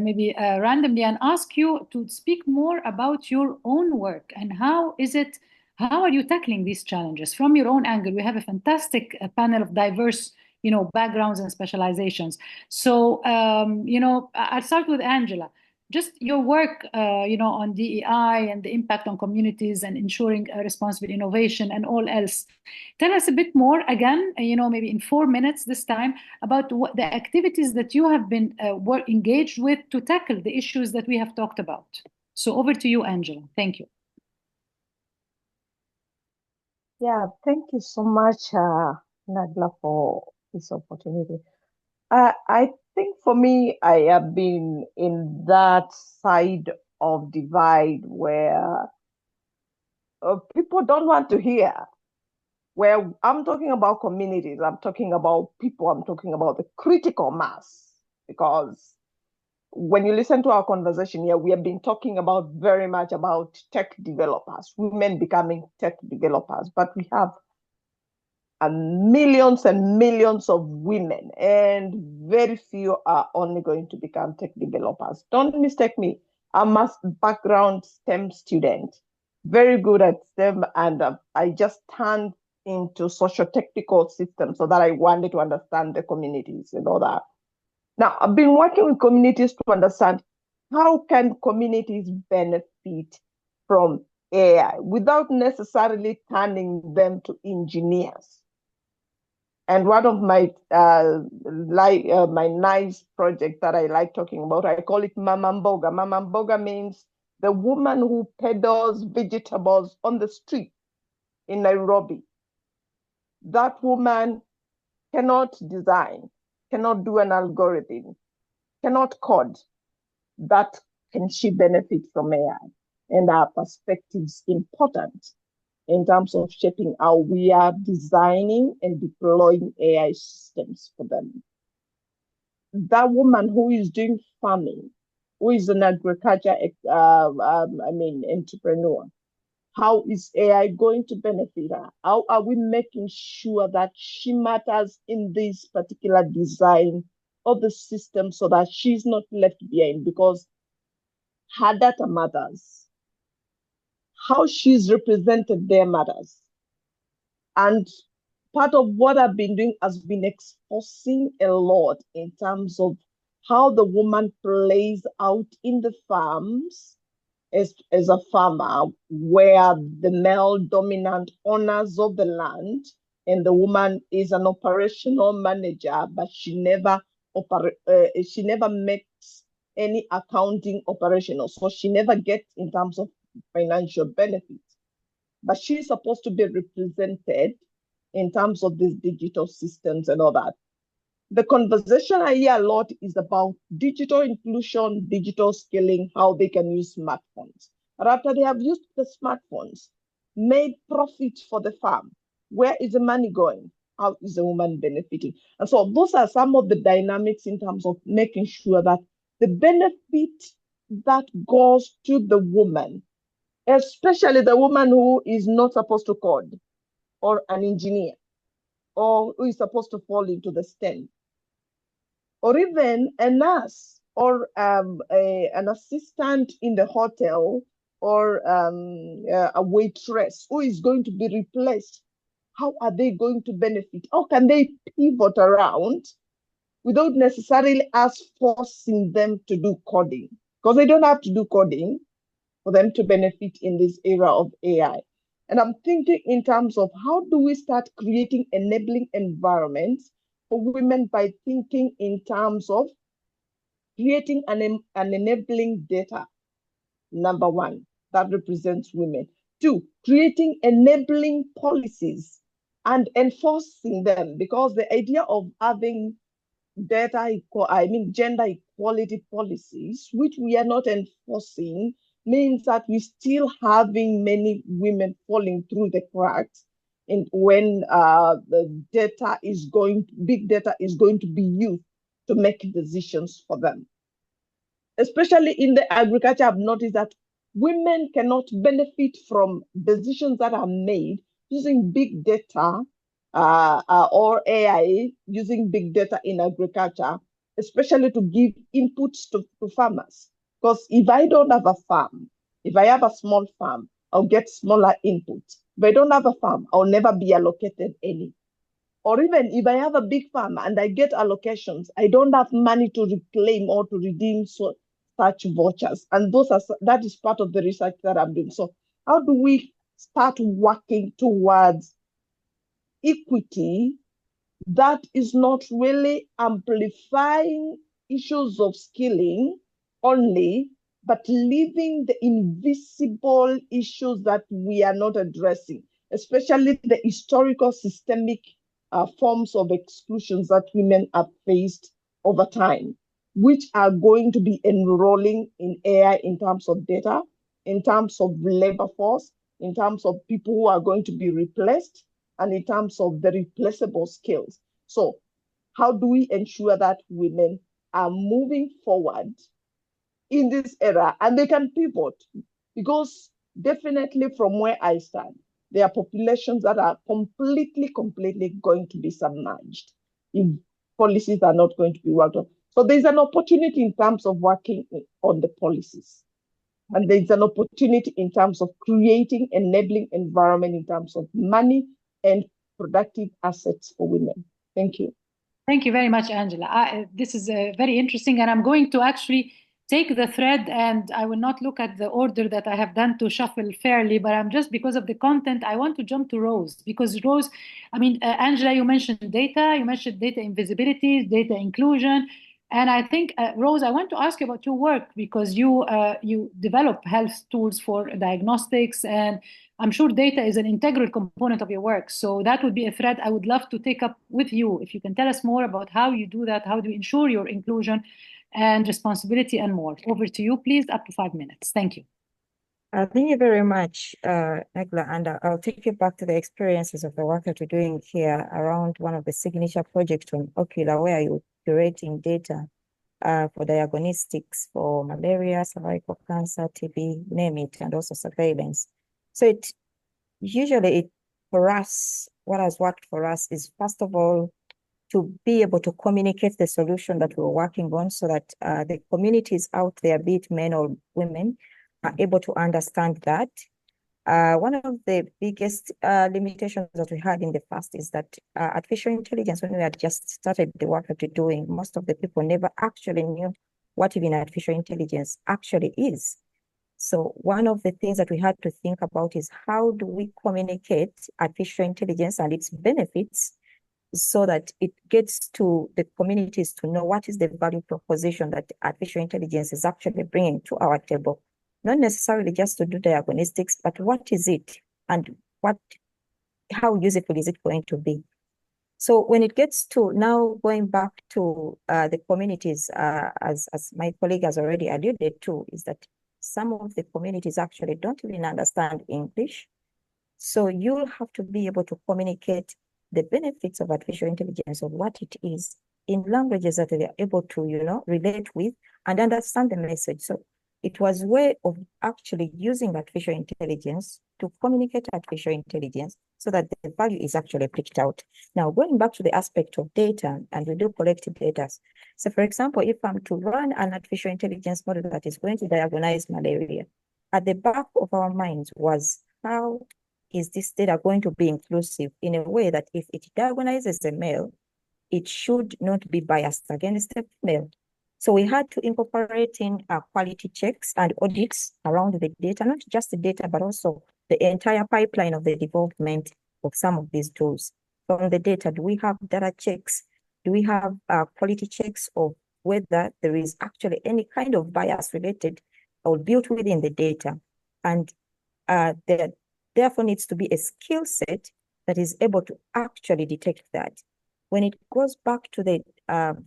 Speaker 1: maybe randomly, and ask you to speak more about your own work and how are you tackling these challenges from your own angle? We have a fantastic panel of diverse backgrounds and specializations. So, I'll start with Angela. Just your work, on DEI and the impact on communities and ensuring responsible innovation and all else. Tell us a bit more, again, maybe in 4 minutes this time, about what the activities that you have been engaged with to tackle the issues that we have talked about. So over to you, Angela. Thank you.
Speaker 5: Yeah, thank you so much, Nagla, for this opportunity. I think for me, I have been in that side of divide where people don't want to hear. Where I'm talking about communities, I'm talking about people, I'm talking about the critical mass. Because when you listen to our conversation here, we have been talking about very much about tech developers, women becoming tech developers, but we have millions and millions of women, and very few are only going to become tech developers. Don't mistake me. I'm a background STEM student, very good at STEM, and I just turned into socio-technical systems so that I wanted to understand the communities and all that. Now, I've been working with communities to understand how can communities benefit from AI without necessarily turning them to engineers. And one of my my nice project that I like talking about, I call it Mama Mboga. Mama Mboga means the woman who peddles vegetables on the street in Nairobi. That woman cannot design, cannot do an algorithm, cannot code. That can she benefit from AI? And our perspectives important in terms of shaping how we are designing and deploying AI systems for them. That woman who is doing farming, who is an agriculture, entrepreneur, how is AI going to benefit her? How are we making sure that she matters in this particular design of the system so that she's not left behind? Because her data matters. How she's represented there matters. And part of what I've been doing has been exposing a lot in terms of how the woman plays out in the farms as a farmer, where the male dominant owners of the land and the woman is an operational manager, but she never makes any accounting operational, so she never gets in terms of financial benefits. But she's supposed to be represented in terms of these digital systems and all that. The conversation I hear a lot is about digital inclusion, digital skilling, how they can use smartphones. But after they have used the smartphones, made profit for the farm, where is the money going? How is the woman benefiting? And so those are some of the dynamics in terms of making sure that the benefit that goes to the woman, especially the woman who is not supposed to code, or an engineer, or who is supposed to fall into the STEM, or even a nurse, or an assistant in the hotel, or a waitress who is going to be replaced. How are they going to benefit? How can they pivot around without necessarily us forcing them to do coding? Because they don't have to do coding for them to benefit in this era of AI. And I'm thinking in terms of how do we start creating enabling environments for women by thinking in terms of creating an enabling data, number one, that represents women. Two, creating enabling policies and enforcing them, because the idea of having gender equality policies, which we are not enforcing, means that we're still having many women falling through the cracks when the big data is going to be used to make decisions for them. Especially in the agriculture, I've noticed that women cannot benefit from decisions that are made using big data or AI using big data in agriculture, especially to give inputs to farmers. Because if I don't have a farm, if I have a small farm, I'll get smaller inputs. If I don't have a farm, I'll never be allocated any. Or even if I have a big farm and I get allocations, I don't have money to reclaim or to redeem such vouchers. And that is part of the research that I'm doing. So how do we start working towards equity that is not really amplifying issues of skilling only, but leaving the invisible issues that we are not addressing, especially the historical systemic forms of exclusions that women have faced over time, which are going to be enrolling in AI in terms of data, in terms of labor force, in terms of people who are going to be replaced, and in terms of the replaceable skills. So how do we ensure that women are moving forward in this era and they can pivot? Because definitely from where I stand, there are populations that are completely going to be submerged if policies are not going to be worked on. So there's an opportunity in terms of working on the policies. And there's an opportunity in terms of creating enabling environment in terms of money and productive assets for women. Thank you.
Speaker 1: Thank you very much, Angela. This is very interesting, and I'm going to actually take the thread, and I will not look at the order that I have done to shuffle fairly, but I'm just, because of the content, I want to jump to Rose, because Rose, Angela, you mentioned data invisibility, data inclusion, and I think, Rose, I want to ask you about your work, because you develop health tools for diagnostics, and I'm sure data is an integral component of your work. So that would be a thread I would love to take up with you. If you can tell us more about how you do that, how do you ensure your inclusion and responsibility and more. Over to you, please, up to 5 minutes. Thank you.
Speaker 3: Thank you very much, Nagla, and I'll take you back to the experiences of the work that we're doing here around one of the signature projects from Ocular, where you're curating data for diagnostics for malaria, cervical cancer, TB, name it, and also surveillance. So for us, what has worked for us is, first of all, to be able to communicate the solution that we're working on, so that the communities out there, be it men or women, are able to understand that. One of the biggest limitations that we had in the past is that artificial intelligence, when we had just started the work that we're doing, most of the people never actually knew what even artificial intelligence actually is. So one of the things that we had to think about is, how do we communicate artificial intelligence and its benefits so that it gets to the communities to know what is the value proposition that artificial intelligence is actually bringing to our table. Not necessarily just to do diagnostics, but what is it, and how useful is it going to be? So when it gets to now going back to the communities, as my colleague has already alluded to, is that some of the communities actually don't even understand English. So you'll have to be able to communicate the benefits of artificial intelligence, of what it is, in languages that they are able to, relate with and understand the message. So it was a way of actually using artificial intelligence to communicate artificial intelligence so that the value is actually picked out. Now, going back to the aspect of data, and we do collect data. So for example, if I'm to run an artificial intelligence model that is going to diagnose malaria, at the back of our minds was, how is this data going to be inclusive in a way that if it diagnoses a male, it should not be biased against the female? So we had to incorporate in quality checks and audits around the data, not just the data, but also the entire pipeline of the development of some of these tools. From the data, do we have data checks? Do we have quality checks of whether there is actually any kind of bias related or built within the data? And there therefore needs to be a skill set that is able to actually detect that. When it goes back to the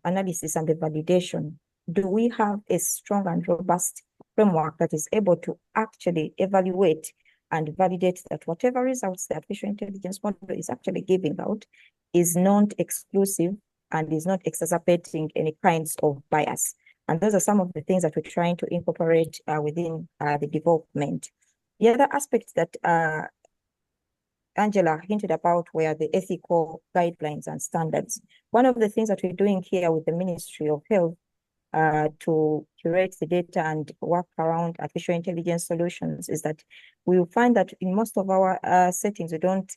Speaker 3: analysis and the validation, do we have a strong and robust framework that is able to actually evaluate and validate that whatever results the artificial intelligence model is actually giving out is non-exclusive and is not exacerbating any kinds of bias. And those are some of the things that we're trying to incorporate within the development. The other aspects that Angela hinted about were the ethical guidelines and standards. One of the things that we're doing here with the Ministry of Health to curate the data and work around artificial intelligence solutions is that we will find that in most of our settings, we don't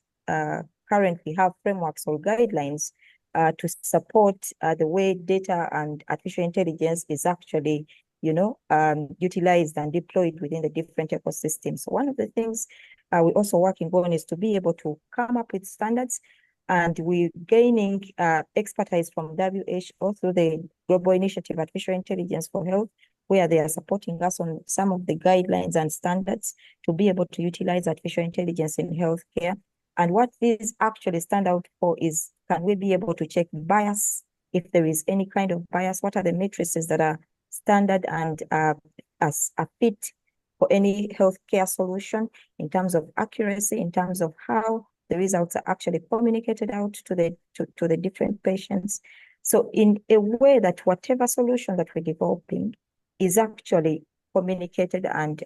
Speaker 3: currently have frameworks or guidelines to support the way data and artificial intelligence is actually, utilized and deployed within the different ecosystems. So one of the things we're also working on is to be able to come up with standards, and we're gaining expertise from WHO through the Global Initiative Artificial Intelligence for Health, where they are supporting us on some of the guidelines and standards to be able to utilize artificial intelligence in healthcare. And what these actually stand out for is, can we be able to check bias? If there is any kind of bias, what are the matrices that are standard and as a fit for any healthcare solution in terms of accuracy, in terms of how the results are actually communicated out to the different patients. So in a way that whatever solution that we're developing is actually communicated and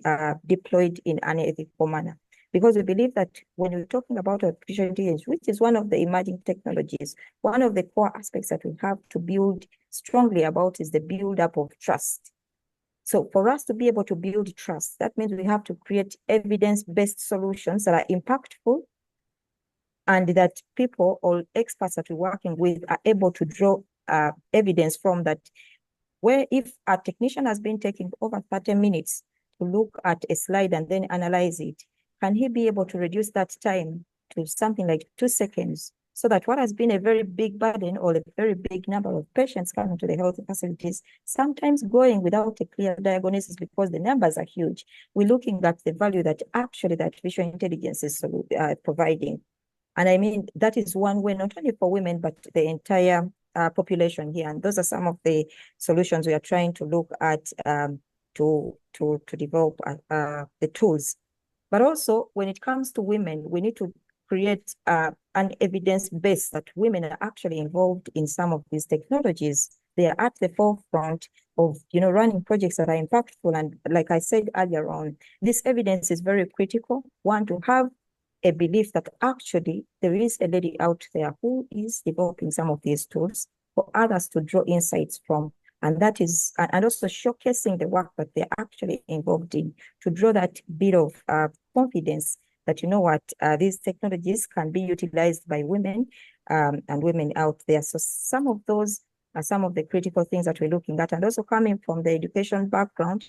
Speaker 3: deployed in an ethical manner. Because we believe that when we're talking about artificial intelligence, which is one of the emerging technologies, one of the core aspects that we have to build strongly about is the build-up of trust. So for us to be able to build trust, that means we have to create evidence-based solutions that are impactful and that people or experts that we're working with are able to draw evidence from that. Where if a technician has been taking over 30 minutes to look at a slide and then analyze it, can he be able to reduce that time to something like 2 seconds, so that what has been a very big burden or a very big number of patients coming to the health facilities, sometimes going without a clear diagnosis because the numbers are huge, we're looking at the value that actually the artificial intelligence is providing. And I mean, that is one way, not only for women, but the entire population here. And those are some of the solutions we are trying to look at to develop the tools. But also, when it comes to women, we need to create an evidence base that women are actually involved in some of these technologies. They are at the forefront of, running projects that are impactful. And like I said earlier on, this evidence is very critical. One, to have a belief that actually there is a lady out there who is developing some of these tools for others to draw insights from. And that is, and also showcasing the work that they're actually involved in to draw that bit of confidence that, these technologies can be utilized by women and women out there. So some of those are some of the critical things that we're looking at. And also coming from the education background,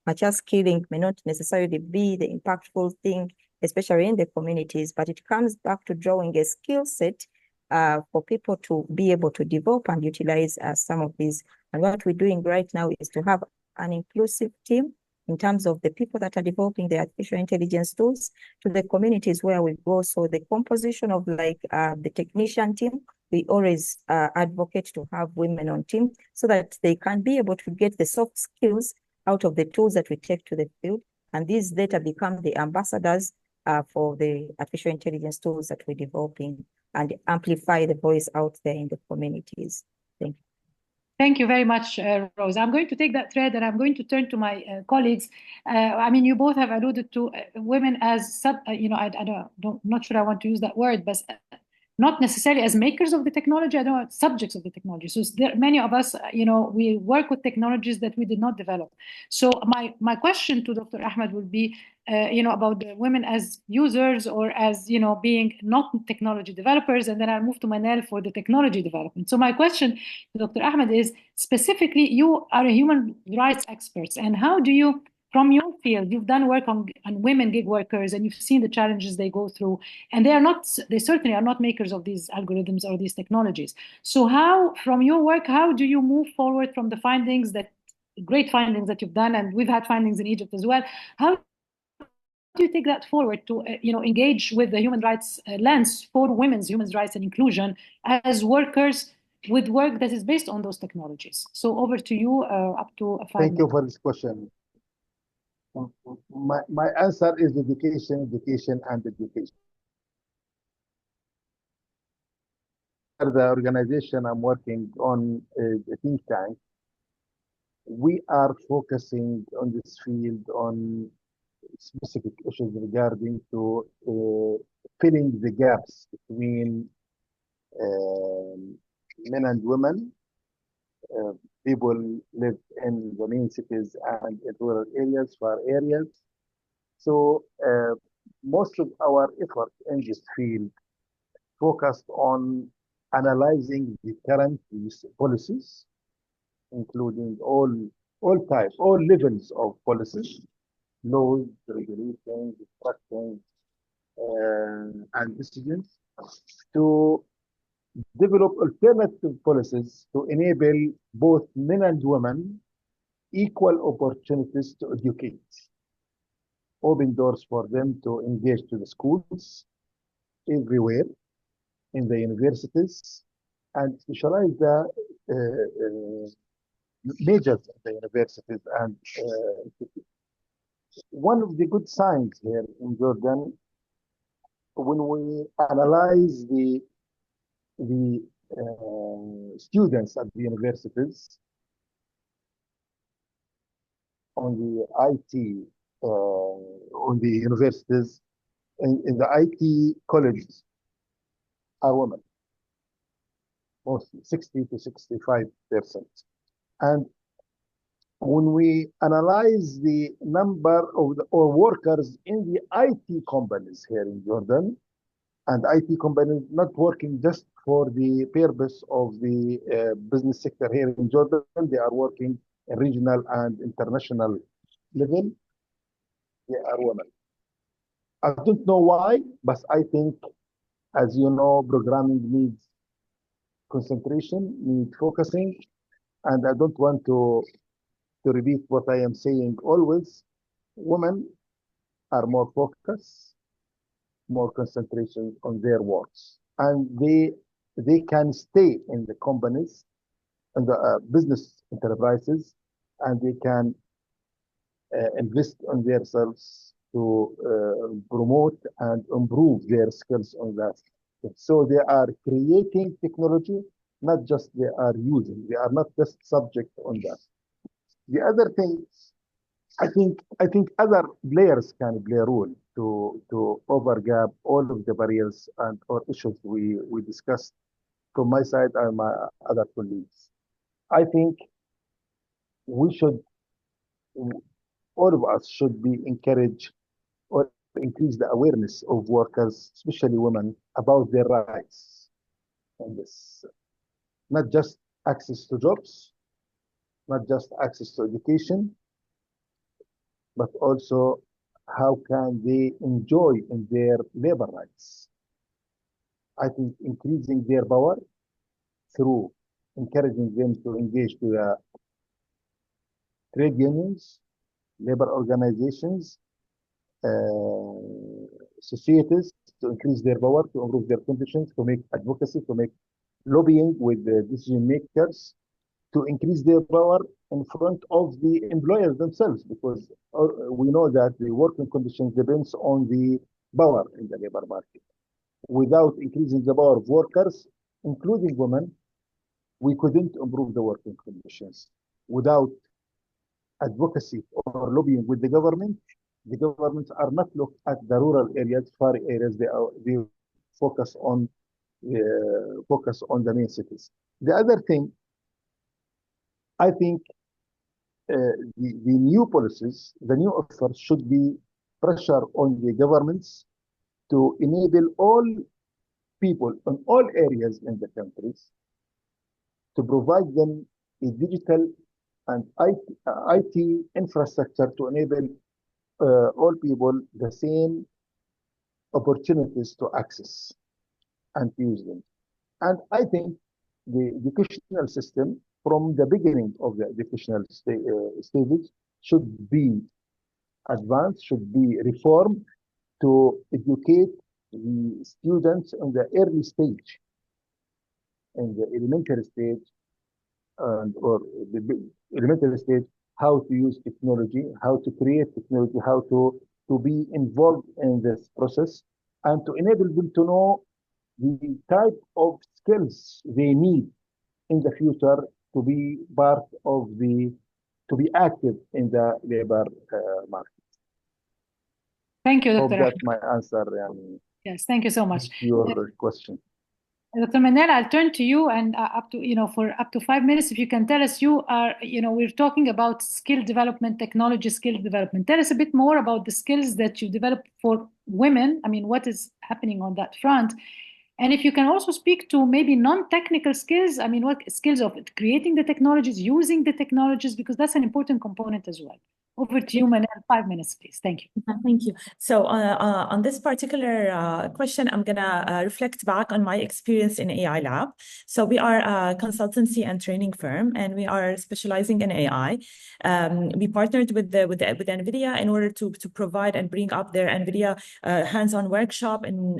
Speaker 3: upskilling may not necessarily be the impactful thing, especially in the communities, but it comes back to drawing a skill set for people to be able to develop and utilize some of these. And what we're doing right now is to have an inclusive team in terms of the people that are developing the artificial intelligence tools to the communities where we go. So the composition of the technician team, we always advocate to have women on team so that they can be able to get the soft skills out of the tools that we take to the field. And these data become the ambassadors for the artificial intelligence tools that we're developing and amplify the voice out there in the communities. Thank you.
Speaker 1: Thank you very much, Rose. I'm going to take that thread and I'm going to turn to my colleagues. I mean, you both have alluded to women as, not sure I want to use that word, but not necessarily as makers of the technology, I don't know, subjects of the technology. So many of us, we work with technologies that we did not develop. So my question to Dr. Ahmed would be, about the women as users or as, being not technology developers, and then I'll move to Manel for the technology development. So my question to Dr. Ahmed is, specifically, you are a human rights expert, and how do you, from your field, you've done work on women gig workers, and you've seen the challenges they go through, and they certainly are not makers of these algorithms or these technologies. So how, from your work, how do you move forward from the great findings that you've done, and we've had findings in Egypt as well, how do you take that forward to engage with the human rights lens for women's human rights and inclusion as workers with work that is based on those technologies? So over to you, up to 5 minutes.
Speaker 6: Thank you for this question. My answer is education, education, and education. The organization I'm working on is a think tank. We are focusing on this field on specific issues regarding to filling the gaps between men and women. Uh, People live in the main cities and in rural areas, far areas. So most of our effort in this field focused on analyzing the current policies, including all levels of policies, laws, regulations, instructions, and decisions, to develop alternative policies to enable both men and women equal opportunities to educate, open doors for them to engage to the schools everywhere, in the universities, and specialize the majors in the universities. And one of the good signs here in Jordan, when we analyze the students at the universities on the IT, on the universities, in the IT colleges, are women, mostly 60 to 65%. And when we analyze the number of or workers in the IT companies here in Jordan, and IT companies not working just for the purpose of the business sector here in Jordan, they are working at regional and international level, they are women. I don't know why, but I think, as you know, programming needs concentration, need focusing, and I don't want to repeat what I am saying always. Women are more focused, more concentration on their works, and they can stay in the companies and the business enterprises, and they can invest on themselves to promote and improve their skills on that. So they are creating technology, not just they are using. They are not just subject on that. The other thing, I think other players can play a role to overgap all of the barriers and or issues we discussed from my side and my other colleagues. I think we should, all of us should be encouraged or increase the awareness of workers, especially women, about their rights in this. Not just access to jobs, not just access to education, but also how can they enjoy in their labor rights. I think increasing their power through encouraging them to engage to the trade unions, labor organizations, societies, to increase their power, to improve their conditions, to make advocacy, to make lobbying with the decision makers, to increase their power in front of the employers themselves, because we know that the working conditions depends on the power in the labor market. Without increasing the power of workers, including women, we couldn't improve the working conditions. Without advocacy or lobbying with the governments are not look at the rural areas, far areas. They focus on the main cities. The other thing, I think the new policies, the new offers should be pressure on the governments to enable all people in all areas in the countries to provide them a digital and IT infrastructure to enable all people the same opportunities to access and use them. And I think the educational system from the beginning of the educational stages should be advanced, should be reformed to educate the students in the early stage, in the elementary stage, or the elementary stage, how to use technology, how to create technology, how to be involved in this process, and to enable them to know the type of skills they need in the future to be part of to be active in the labor market.
Speaker 1: Thank you,
Speaker 6: Hope
Speaker 1: Dr.
Speaker 6: that's
Speaker 1: Ahmed.
Speaker 6: my answer.
Speaker 1: Yes, thank you so much.
Speaker 6: Your question.
Speaker 1: Dr. Manel, I'll turn to you and up to, for up to 5 minutes, if you can tell us, we're talking about skill development, technology skill development. Tell us a bit more about the skills that you developed for women. I mean, what is happening on that front? And if you can also speak to maybe non-technical skills, I mean, what skills of creating the technologies, using the technologies, because that's an important component as well. Over to you, Manel, 5 minutes, please. Thank you.
Speaker 4: Thank you. So on this particular question, I'm going to reflect back on my experience in AI Lab. So we are a consultancy and training firm, and we are specializing in AI. We partnered with NVIDIA in order to provide and bring up their NVIDIA hands-on workshop in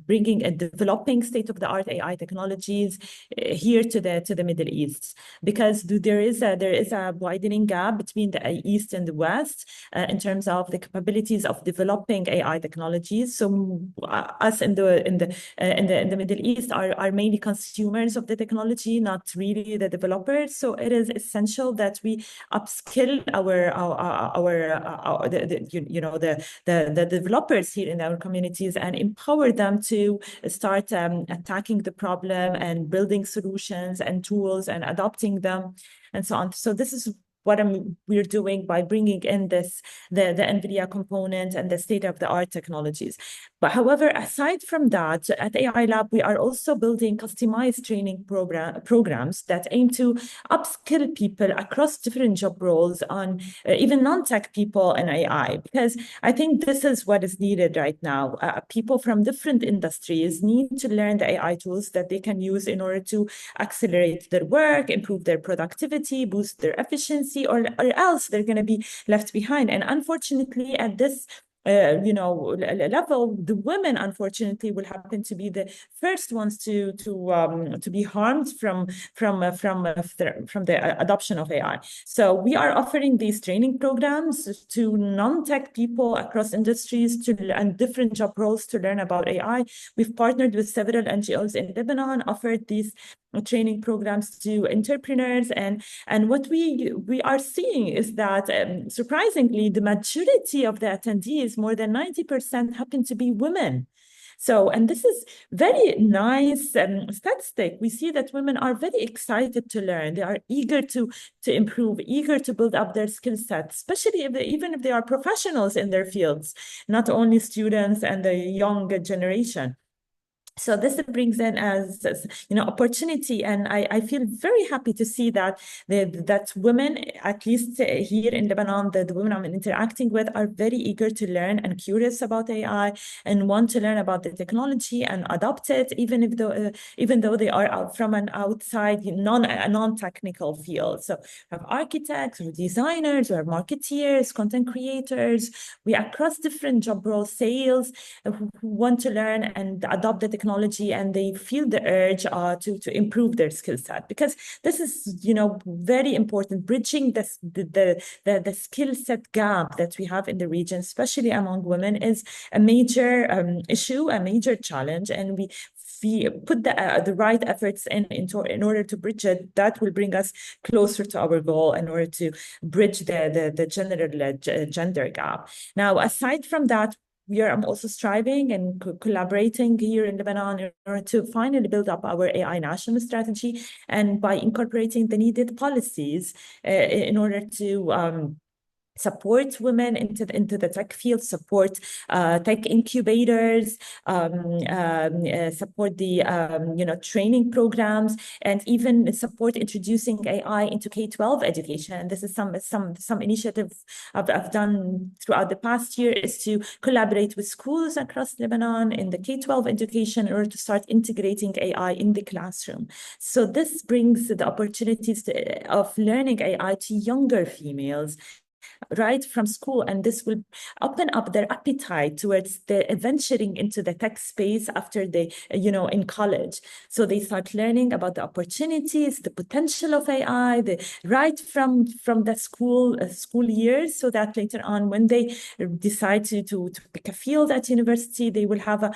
Speaker 4: bringing and developing state-of-the-art AI technologies here to the Middle East, because there is a widening gap between the East and the West in terms of the capabilities of developing AI technologies. So us in the Middle East are mainly consumers of the technology, not really the developers. So it is essential that we upskill the developers here in our communities and empower them to start attacking the problem and building solutions and tools and adopting them and so on. So this is what we're doing by bringing in the NVIDIA component and the state-of-the-art technologies. But however, aside from that, at AI Lab, we are also building customized training programs that aim to upskill people across different job roles on even non-tech people in AI, because I think this is what is needed right now. People from different industries need to learn the AI tools that they can use in order to accelerate their work, improve their productivity, boost their efficiency, or else they're going to be left behind. And unfortunately, at this level, the women, unfortunately, will happen to be the first ones to be harmed from the adoption of AI. So we are offering these training programs to non-tech people across industries and different job roles to learn about AI. We've partnered with several NGOs in Lebanon, offered these training programs to entrepreneurs, and what we are seeing is that surprisingly, the majority of the attendees, more than 90%, happen to be women. So, and this is very nice statistic. We see that women are very excited to learn. They are eager to improve, eager to build up their skill set, especially even if they are professionals in their fields, not only students and the young generation. So this brings in as opportunity, and I feel very happy to see that that women, at least here in Lebanon, the women I'm interacting with are very eager to learn and curious about AI and want to learn about the technology and adopt it, even though they are from an outside non-technical field. So we have architects or designers or marketeers, content creators. We are across different job roles, sales, who want to learn and adopt the technology, and they feel the urge to improve their skill set, because this is very important. Bridging the skill set gap that we have in the region, especially among women, is a major issue, a major challenge, and we put the right efforts in order to bridge it. That will bring us closer to our goal in order to bridge the gender gap. Now, aside from that, I'm also striving and collaborating here in Lebanon in order to finally build up our AI national strategy, and by incorporating the needed policies in order to support women into the tech field, support tech incubators, support the training programs, and even support introducing AI into K-12 education. And this is some initiative I've done throughout the past year, is to collaborate with schools across Lebanon in the K-12 education in order to start integrating AI in the classroom. So this brings the opportunities of learning AI to younger females, right from school, and this will open up their appetite towards the venturing into the tech space after they, in college. So they start learning about the opportunities, the potential of AI, right from the school years, so that later on, when they decide to pick a field at university, they will have a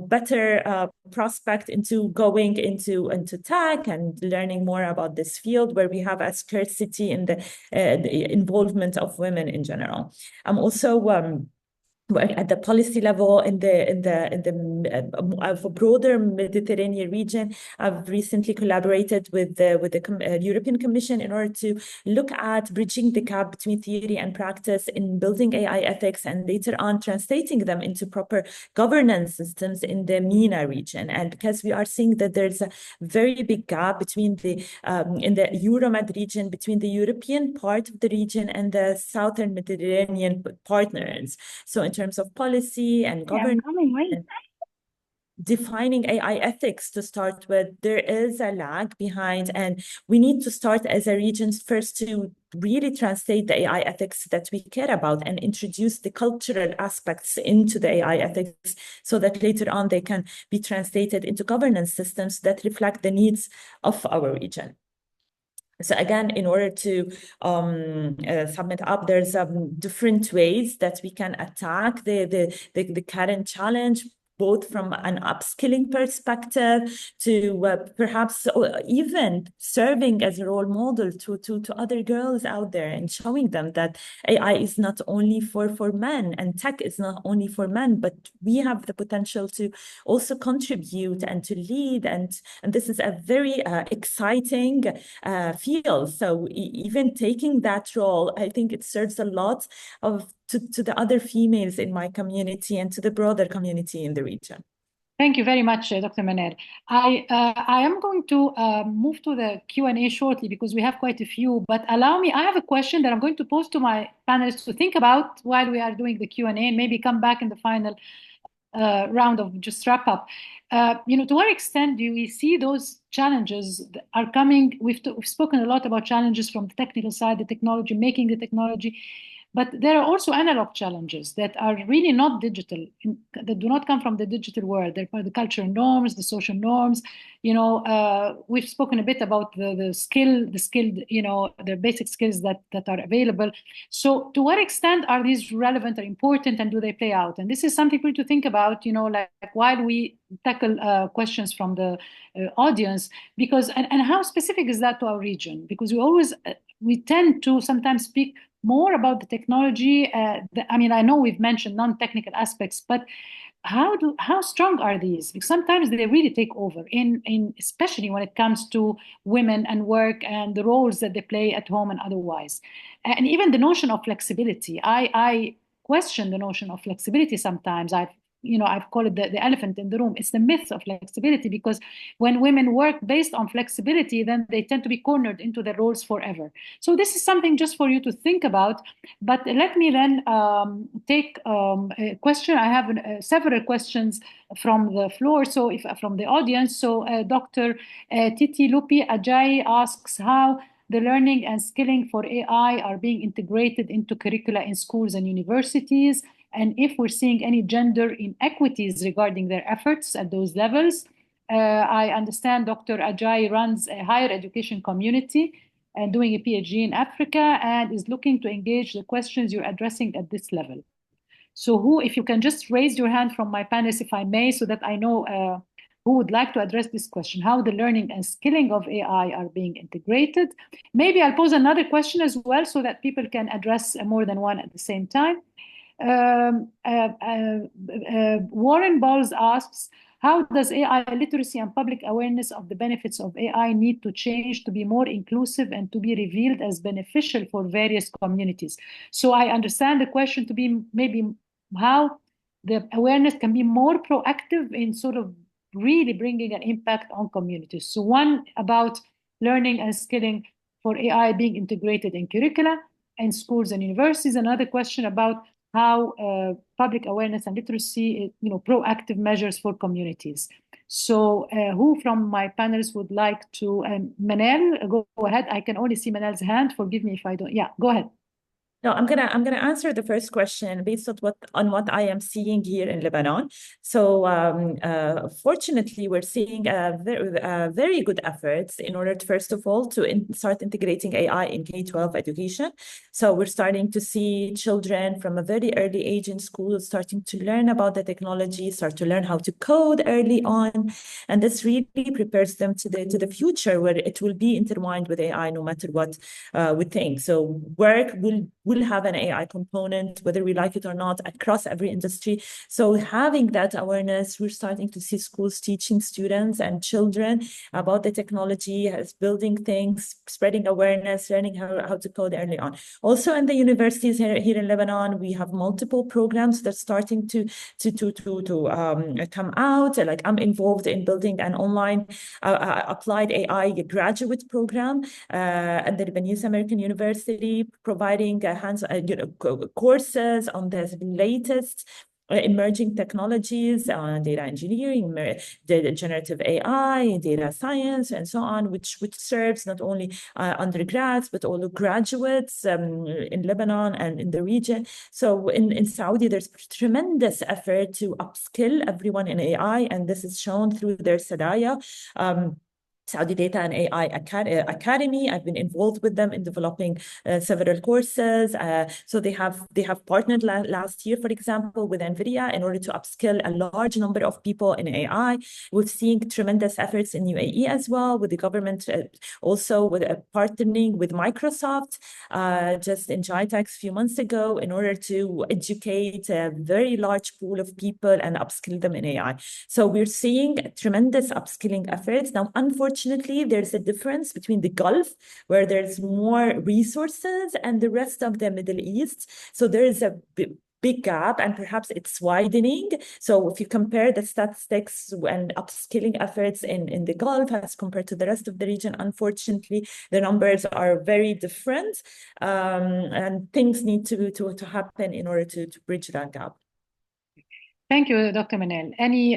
Speaker 4: better prospect into going into tech and learning more about this field, where we have a scarcity in the involvement of women in general. I'm also work at the policy level in the of a broader Mediterranean region. I've recently collaborated with the European Commission in order to look at bridging the gap between theory and practice in building AI ethics, and later on translating them into proper governance systems in the MENA region. And because we are seeing that there's a very big gap between the in the Euromed region, between the European part of the region and the Southern Mediterranean partners. So in terms of policy and governance, defining AI ethics to start with, there is a lag behind, and we need to start as a region first to really translate the AI ethics that we care about and introduce the cultural aspects into the AI ethics, so that later on they can be translated into governance systems that reflect the needs of our region. So again, in order to sum it up, there's different ways that we can attack the current challenge, both from an upskilling perspective to perhaps even serving as a role model to other girls out there, and showing them that AI is not only for men, and tech is not only for men, but we have the potential to also contribute and to lead. And this is a very exciting field. So even taking that role, I think it serves a lot to the other females in my community and to the broader community in the region.
Speaker 1: Thank you very much, Dr. Maner. I am going to move to the Q&A shortly because we have quite a few, but allow me, I have a question that I'm going to pose to my panelists to think about while we are doing the Q&A, and maybe come back in the final round of just wrap up. To what extent do we see those challenges that are coming? We've spoken a lot about challenges from the technical side, the technology, making the technology. But there are also analog challenges that are really not digital, that do not come from the digital world. They're part of the cultural norms, the social norms. We've spoken a bit about the skilled, the basic skills that are available. So to what extent are these relevant or important, and do they play out? And this is something for you to think about, like while we tackle questions from the audience, because, and how specific is that to our region? Because we tend to sometimes speak more about the technology. I know we've mentioned non-technical aspects, but how strong are these? Because sometimes they really take over, especially when it comes to women and work and the roles that they play at home and otherwise. And even the notion of flexibility. I question the notion of flexibility sometimes. I've called it the elephant in the room. It's the myth of flexibility, because when women work based on flexibility, then they tend to be cornered into their roles forever. So this is something just for you to think about. But let me then take a question. I have several questions from the floor, so from the audience. So Dr. Titi Lupi Ajayi asks how the learning and skilling for AI are being integrated into curricula in schools and universities, and if we're seeing any gender inequities regarding their efforts at those levels. I understand Dr. Ajayi runs a higher education community and doing a PhD in Africa, and is looking to engage the questions you're addressing at this level. So if you can just raise your hand from my panelists, if I may, so that I know who would like to address this question, how the learning and skilling of AI are being integrated. Maybe I'll pose another question as well, so that people can address more than one at the same time. Warren Bowles asks, how does AI literacy and public awareness of the benefits of AI need to change to be more inclusive and to be revealed as beneficial for various communities? So I understand the question to be maybe how the awareness can be more proactive in sort of really bringing an impact on communities. So one about learning and skilling for AI being integrated in curricula and schools and universities. Another question about how public awareness and literacy, proactive measures for communities. So who from my panelists would like to, Manel, go ahead. I can only see Manel's hand. Forgive me if I don't. Yeah, go ahead.
Speaker 4: No, I'm gonna answer the first question based on what I am seeing here in Lebanon. So fortunately, we're seeing very good efforts in order to, first of all, to start integrating AI in K-12 education. So we're starting to see children from a very early age in school starting to learn about the technology, start to learn how to code early on, and this really prepares them to the future where it will be intertwined with AI no matter what we think. So work will have an AI component, whether we like it or not, across every industry. So having that awareness, we're starting to see schools teaching students and children about the technology, as building things, spreading awareness, learning how to code early on. Also in the universities here in Lebanon, we have multiple programs that's starting to come out. Like I'm involved in building an online applied AI graduate program at the Lebanese American University, providing courses on the latest emerging technologies, data engineering, data generative AI, data science, and so on, which serves not only undergrads but also graduates in Lebanon and in the region. So in Saudi, there's tremendous effort to upskill everyone in AI, and this is shown through their Sadaya. Saudi Data and AI Academy. I've been involved with them in developing several courses. So they have partnered last year, for example, with NVIDIA in order to upskill a large number of people in AI. We've seen tremendous efforts in UAE as well, with the government also with partnering with Microsoft just in GITEX a few months ago in order to educate a very large pool of people and upskill them in AI. So we're seeing tremendous upskilling efforts. Now, unfortunately, there's a difference between the Gulf, where there's more resources, and the rest of the Middle East. So there is a big gap, and perhaps it's widening. So if you compare the statistics and upskilling efforts in the Gulf as compared to the rest of the region, unfortunately, the numbers are very different, and things need to happen in order to bridge that gap.
Speaker 1: Thank you, Dr. Manel. Any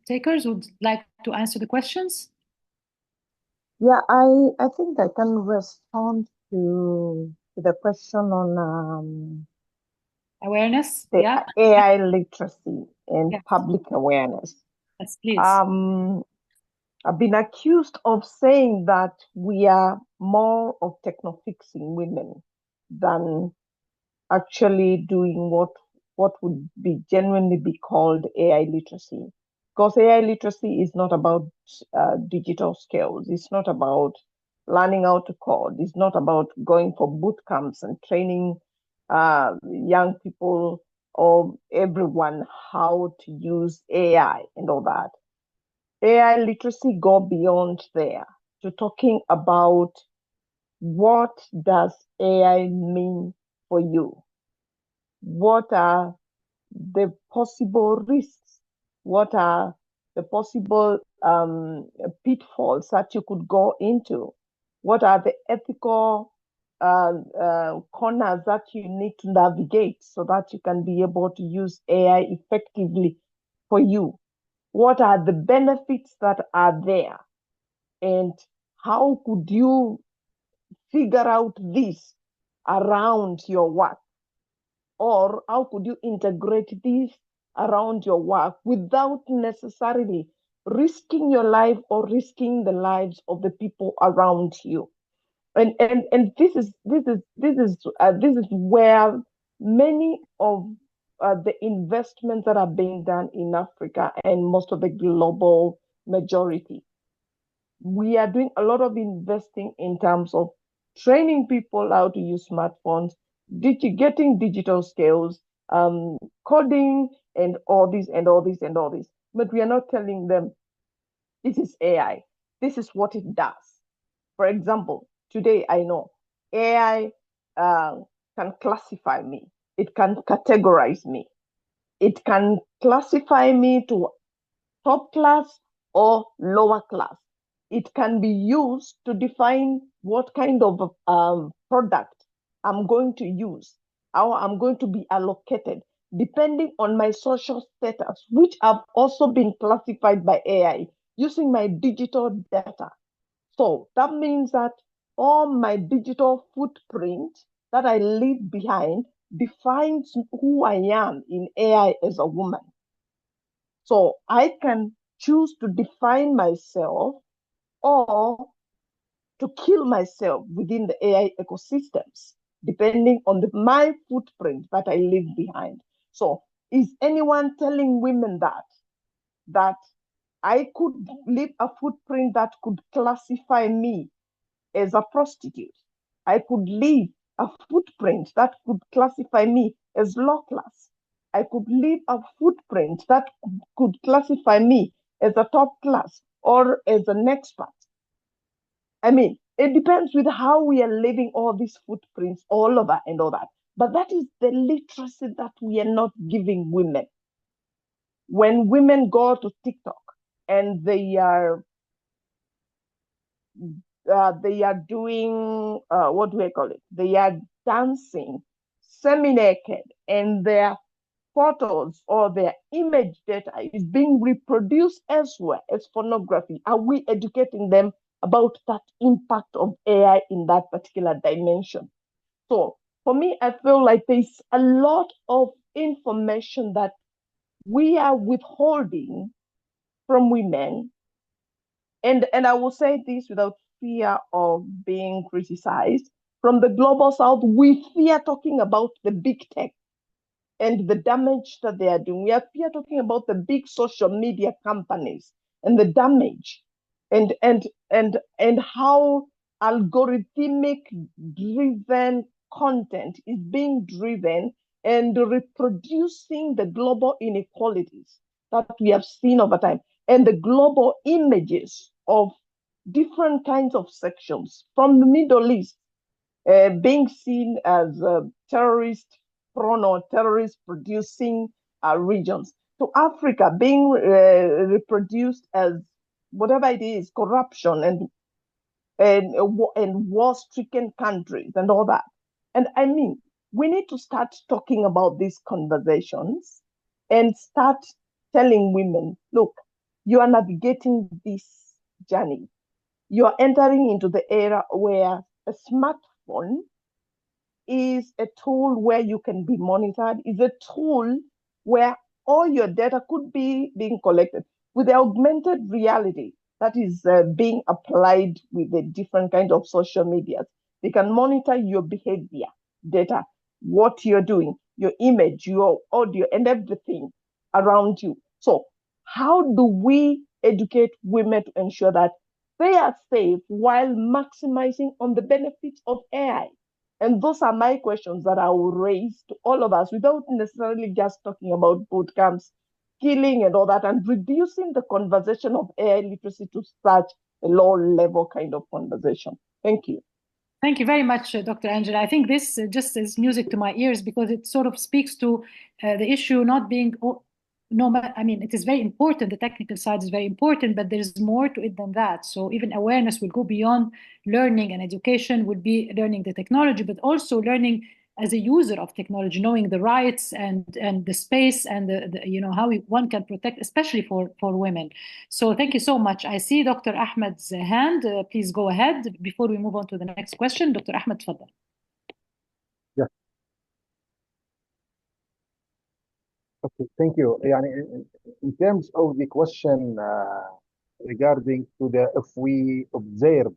Speaker 1: takers would like to answer the questions?
Speaker 5: Yeah, I think I can respond to the question on
Speaker 1: Awareness?
Speaker 5: the
Speaker 1: Yeah.
Speaker 5: AI literacy and
Speaker 1: Yes.
Speaker 5: public awareness.
Speaker 1: Yes, please.
Speaker 5: I've been accused of saying that we are more of techno-fixing women than actually doing what would be genuinely be called AI literacy. Because AI literacy is not about digital skills. It's not about learning how to code. It's not about going for boot camps and training young people or everyone how to use AI and all that. AI literacy go beyond there to talking about what does AI mean for you? What are the possible risks? What are the possible pitfalls that you could go into? What are the ethical corners that you need to navigate so that you can be able to use AI effectively for you? What are the benefits that are there? And how could you figure out this around your work? Or how could you integrate this around your work without necessarily risking your life or risking the lives of the people around you? And this is where many of the investments that are being done in Africa and most of the global majority. We are doing a lot of investing in terms of training people how to use smartphones, getting digital skills, coding, and all this and all this and all this. But we are not telling them this is AI. This is what it does. For example, today I know AI can classify me. It can categorize me. It can classify me to top class or lower class. It can be used to define what kind of product I'm going to use, how I'm going to be allocated, depending on my social status, which have also been classified by AI using my digital data. So that means that all my digital footprint that I leave behind defines who I am in AI as a woman. So I can choose to define myself or to kill myself within the AI ecosystems, depending on my footprint that I leave behind. So is anyone telling women that I could leave a footprint that could classify me as a prostitute? I could leave a footprint that could classify me as low class. I could leave a footprint that could classify me as a top class or as an expert. I mean, it depends with how we are leaving all these footprints all over and all that. But that is the literacy that we are not giving women. When women go to TikTok and they are doing what do I call it? They are dancing semi-naked, and their photos or their image data is being reproduced elsewhere as pornography. Are we educating them about that impact of AI in that particular dimension? So for me, I feel like there's a lot of information that we are withholding from women. And I will say this without fear of being criticized. From the global south, we fear talking about the big tech and the damage that they are doing. We are here talking about the big social media companies and the damage and how algorithmic driven content is being driven and reproducing the global inequalities that we have seen over time and the global images of different kinds of sections from the Middle East being seen as terrorist prone or terrorist producing regions, to Africa being reproduced as whatever it is, corruption and war-stricken countries and all that. And I mean, we need to start talking about these conversations and start telling women, look, you are navigating this journey. You are entering into the era where a smartphone is a tool where you can be monitored, is a tool where all your data could be being collected with the augmented reality that is being applied with the different kinds of social medias. They can monitor your behavior data, what you're doing, your image, your audio, and everything around you. So how do we educate women to ensure that they are safe while maximizing on the benefits of AI? And those are my questions that I will raise to all of us without necessarily just talking about boot camps, skilling and all that, and reducing the conversation of AI literacy to such a low level kind of conversation. Thank you.
Speaker 1: Thank you very much, Dr. Angela. I think this just is music to my ears because it sort of speaks to the issue not being, I mean, it is very important. The technical side is very important, but there's more to it than that. So even awareness will go beyond learning, and education would be learning the technology, but also learning as a user of technology, knowing the rights and the space and the how one can protect, especially for women. So thank you so much. I see Dr. Ahmed's hand. Please go ahead before we move on to the next question. Dr. Ahmed, تفضل.
Speaker 6: Yeah. Okay, thank you. In terms of the question regarding to if we observe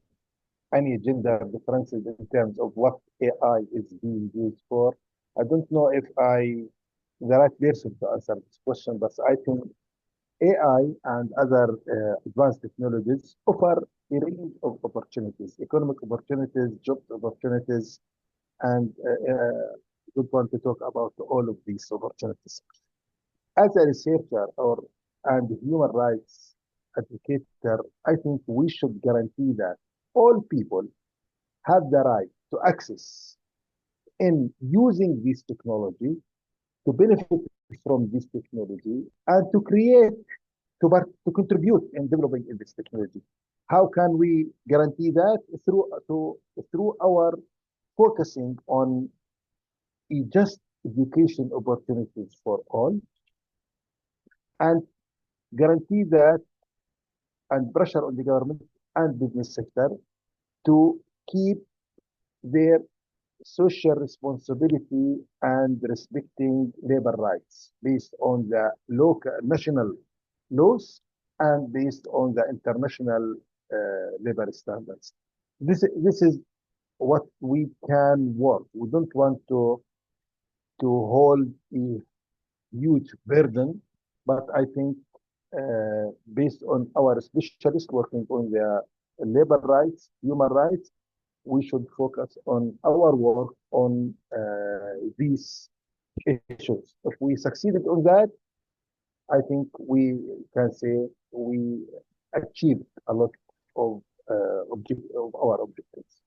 Speaker 6: any gender differences in terms of what AI is being used for, I don't know if the right person to answer this question, but I think AI and other advanced technologies offer a range of opportunities, economic opportunities, job opportunities, and we want to talk about all of these opportunities. As a researcher and human rights advocator, I think we should guarantee that all people have the right to access in using this technology, to benefit from this technology, and to create, to contribute in developing in this technology. How can we guarantee that? Through our focusing on just education opportunities for all, and guarantee that and pressure on the government and business sector to keep their social responsibility and respecting labor rights based on the local national laws and based on the international labor standards. This is what we can work. We don't want to hold a huge burden, but I think based on our specialists working on the labor rights, human rights, we should focus on our work on these issues. If we succeeded on that, I think we can say we achieved a lot of of our objectives.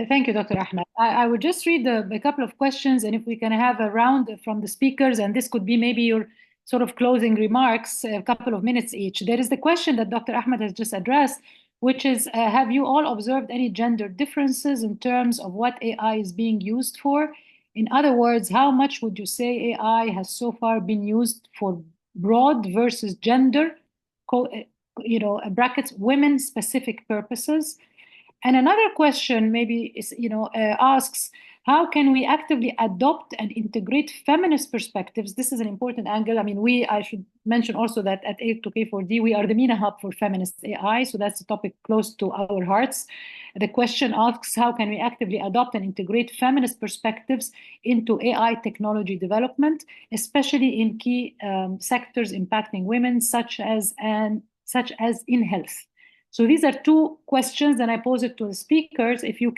Speaker 1: Thank you, Dr. Ahmed. I would just read a couple of questions, and if we can have a round from the speakers, and this could be maybe your sort of closing remarks, a couple of minutes each. There is the question that Dr. Ahmed has just addressed, which is, have you all observed any gender differences in terms of what AI is being used for? In other words, how much would you say AI has so far been used for broad versus gender, brackets, women-specific purposes? And another question maybe is, asks, how can we actively adopt and integrate feminist perspectives? This is an important angle. I mean, I should mention also that at A2K4D, we are the MENA hub for feminist AI. So that's a topic close to our hearts. The question asks, how can we actively adopt and integrate feminist perspectives into AI technology development, especially in key sectors impacting women, such as in health? So these are two questions, and I pose it to the speakers. If you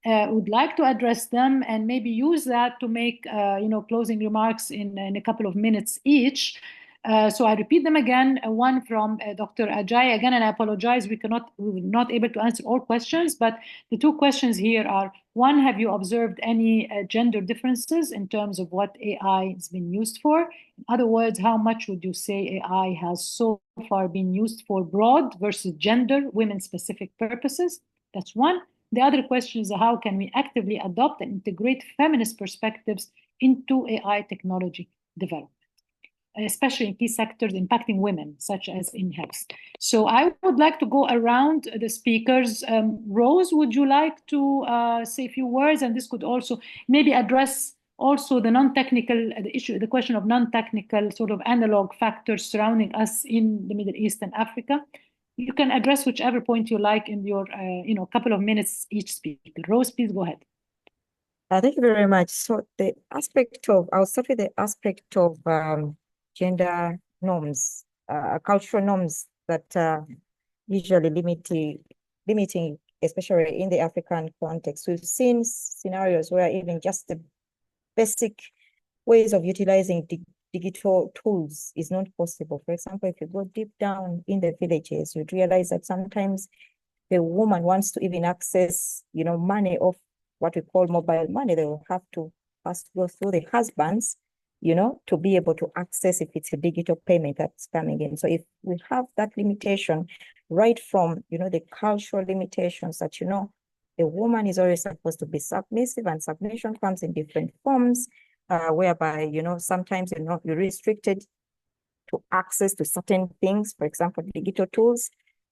Speaker 1: would like to address them and maybe use that to make, closing remarks in a couple of minutes each. So I repeat them again. One from Dr. Ajay again, and I apologize, we were not able to answer all questions, but the two questions here are: one, have you observed any gender differences in terms of what AI has been used for? In other words, how much would you say AI has so far been used for broad versus gender, women-specific purposes? That's one. The other question is, how can we actively adopt and integrate feminist perspectives into AI technology development, especially in key sectors impacting women, such as in health? So I would like to go around the speakers. Rose, would you like to say a few words? And this could also maybe address also the non-technical issue, the question of non-technical sort of analog factors surrounding us in the Middle East and Africa. You can address whichever point you like in your, couple of minutes each speaker. Rose, please go ahead.
Speaker 3: Thank you very much. So I'll start with the aspect of gender norms, cultural norms that usually limiting, especially in the African context. We've seen scenarios where even just the basic ways of utilizing digital tools is not possible. For example, if you go deep down in the villages, you'd realize that sometimes the woman wants to even access, money of what we call mobile money. They will have to first go through the husbands, to be able to access if it's a digital payment that's coming in. So if we have that limitation right from, the cultural limitations that, the woman is always supposed to be submissive, and submission comes in different forms, whereby, sometimes you're restricted to access to certain things, for example, digital tools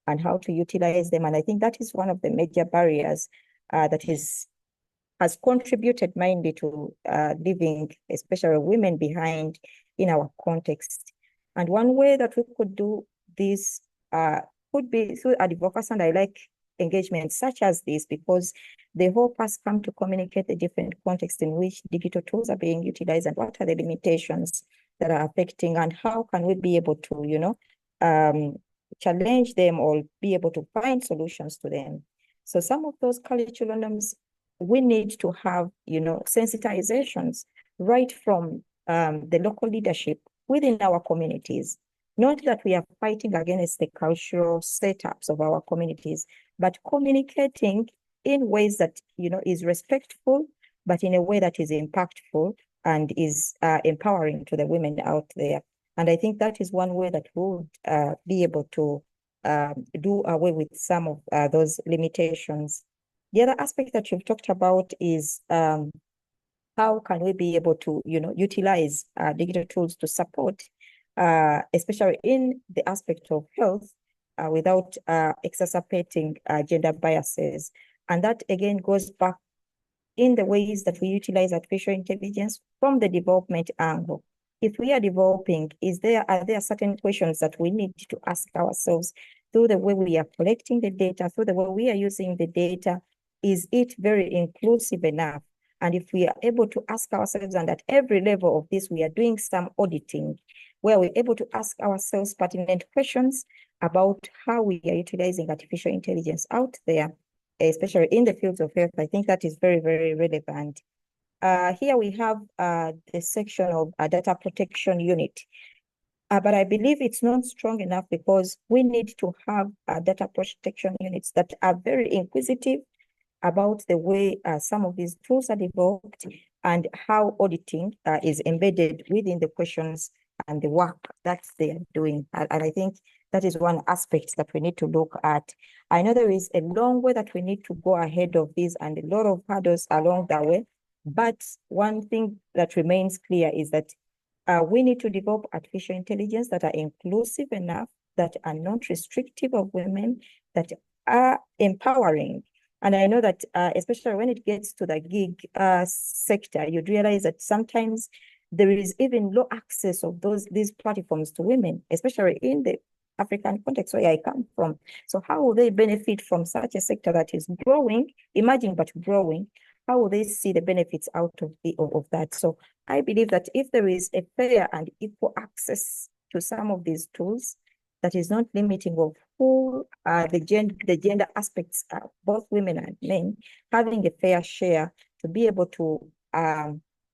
Speaker 3: and how to utilize them. And I think that is one of the major barriers that has contributed mainly to leaving, especially women, behind in our context. And one way that we could do this could be through advocacy, and I like engagements such as this because they help us come to communicate the different contexts in which digital tools are being utilized and what are the limitations that are affecting, and how can we be able to, challenge them or be able to find solutions to them. So some of those curriculums, we need to have, sensitizations right from the local leadership within our communities. Not that we are fighting against the cultural setups of our communities, but communicating in ways that, is respectful, but in a way that is impactful and is empowering to the women out there. And I think that is one way that we would be able to do away with some of those limitations. The other aspect that you've talked about is how can we be able to, utilize digital tools to support, especially in the aspect of health, without exacerbating gender biases. And that again goes back in the ways that we utilize artificial intelligence from the development angle. If we are developing, are there certain questions that we need to ask ourselves through the way we are collecting the data, through the way we are using the data? Is it very inclusive enough? And if we are able to ask ourselves, and at every level of this, we are doing some auditing, where we're able to ask ourselves pertinent questions about how we are utilizing artificial intelligence out there, especially in the fields of health. I think that is very, very relevant. Here we have the section of data protection unit. But I believe it's not strong enough because we need to have data protection units that are very inquisitive about the way some of these tools are developed and how auditing is embedded within the questions and the work that they are doing. And I think that is one aspect that we need to look at. I know there is a long way that we need to go ahead of this and a lot of hurdles along that way. But one thing that remains clear is that we need to develop artificial intelligence that are inclusive enough, that are not restrictive of women, that are empowering. And I know that especially when it gets to the gig sector, you'd realize that sometimes there is even low access of these platforms to women, especially in the African context where I come from. So how will they benefit from such a sector that is growing, emerging but growing? How will they see the benefits out of that? So I believe that if there is a fair and equal access to some of these tools, that is not limiting of who the gender aspects are, both women and men, having a fair share to be able to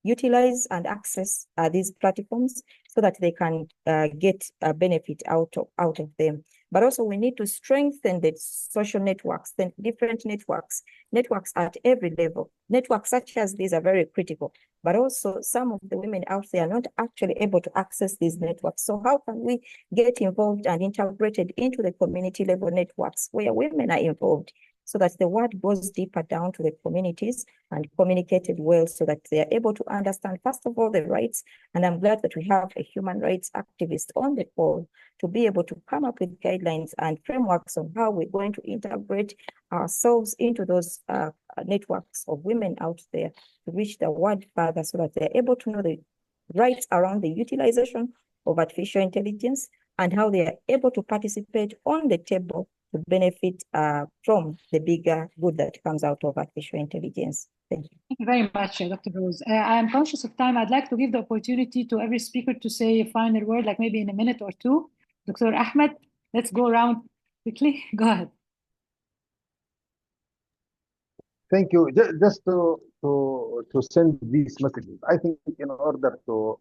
Speaker 3: utilize and access these platforms so that they can get a benefit out of them. But also we need to strengthen the social networks, the different networks at every level. Networks such as these are very critical, but also some of the women out there are not actually able to access these networks. So how can we get involved and integrated into the community level networks where women are involved, so that the word goes deeper down to the communities and communicated well so that they are able to understand, first of all, the rights. And I'm glad that we have a human rights activist on the call to be able to come up with guidelines and frameworks on how we're going to integrate ourselves into those networks of women out there to reach the word further so that they're able to know the rights around the utilization of artificial intelligence and how they are able to participate on the table to benefit from the bigger good that comes out of artificial intelligence. Thank you.
Speaker 1: Thank you very much, Dr. Rose. I am conscious of time. I'd like to give the opportunity to every speaker to say a final word, like maybe in a minute or two. Dr. Ahmed, let's go around quickly. Go ahead.
Speaker 6: Thank you. Just to send these messages, I think in order to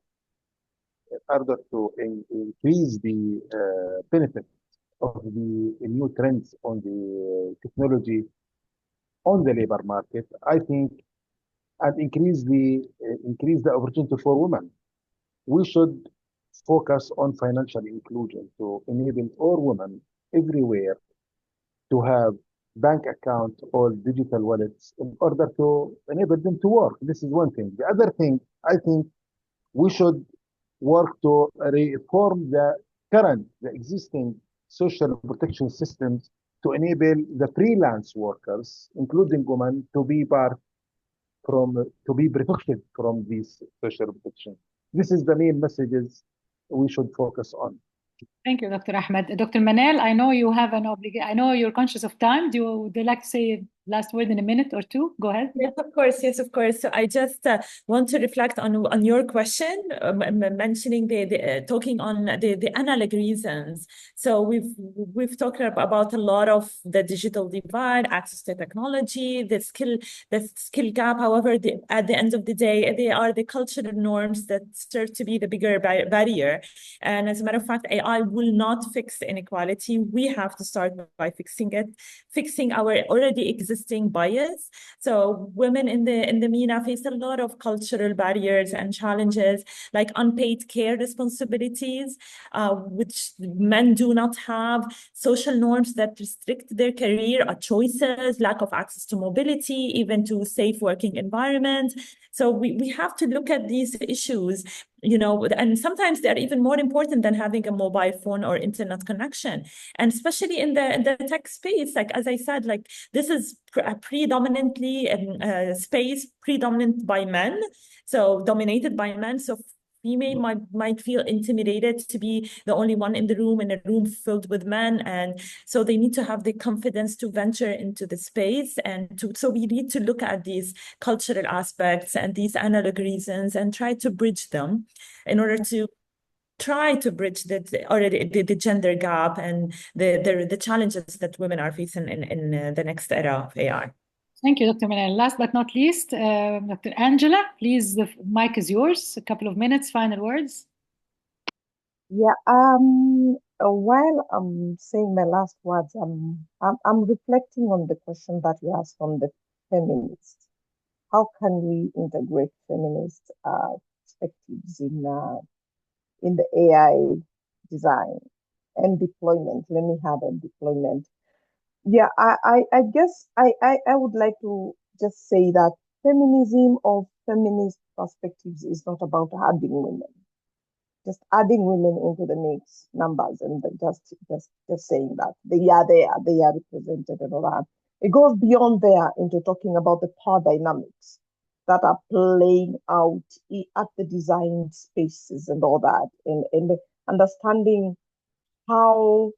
Speaker 6: increase the benefit of the new trends on the technology on the labor market, I think, and increase the opportunity for women, we should focus on financial inclusion to enable all women everywhere to have bank account or digital wallets in order to enable them to work. This is one thing. The other thing, I think we should work to reform the existing social protection systems to enable the freelance workers, including women, to be protected from these social protection. This is the main messages we should focus on.
Speaker 1: Thank you, Dr. Ahmed. Dr. Manal, I know you have an obligation. I know you're conscious of time. Would you like to say a last word in a minute or two? Go ahead.
Speaker 4: Yes, of course. Yes, of course. So I just want to reflect on your question, mentioning talking on the analog reasons. So we've talked about a lot of the digital divide, access to technology, the skill gap. However, at the end of the day, they are the cultural norms that serve to be the bigger barrier. And as a matter of fact, AI will not fix inequality. We have to start by fixing our already existing bias. So women in the MENA face a lot of cultural barriers and challenges, like unpaid care responsibilities, which men do not have, social norms that restrict their career choices, lack of access to mobility, even to safe working environments, So we have to look at these issues, and sometimes they're even more important than having a mobile phone or internet connection. And especially in the tech space, like as I said, like this is predominantly a space predominant by men, so dominated by men. So female might feel intimidated to be the only one in the room, in a room filled with men, and so they need to have the confidence to venture into the space. So we need to look at these cultural aspects and these analog reasons and try to bridge them in order to try to bridge the gender gap and the challenges that women are facing in the next era of AI.
Speaker 1: Thank you, Dr. Manal. Last but not least, Dr. Angela, please, the mic is yours. A couple of minutes, final words.
Speaker 5: Yeah, while I'm saying my last words, I'm reflecting on the question that you asked on the feminists. How can we integrate feminist perspectives in the AI design and deployment? Let me have a deployment. Yeah, I guess I would like to just say that feminism or feminist perspectives is not about adding women, just adding women into the mix numbers and just saying that they are there, they are represented and all that. It goes beyond there into talking about the power dynamics that are playing out at the design spaces and all that, and understanding how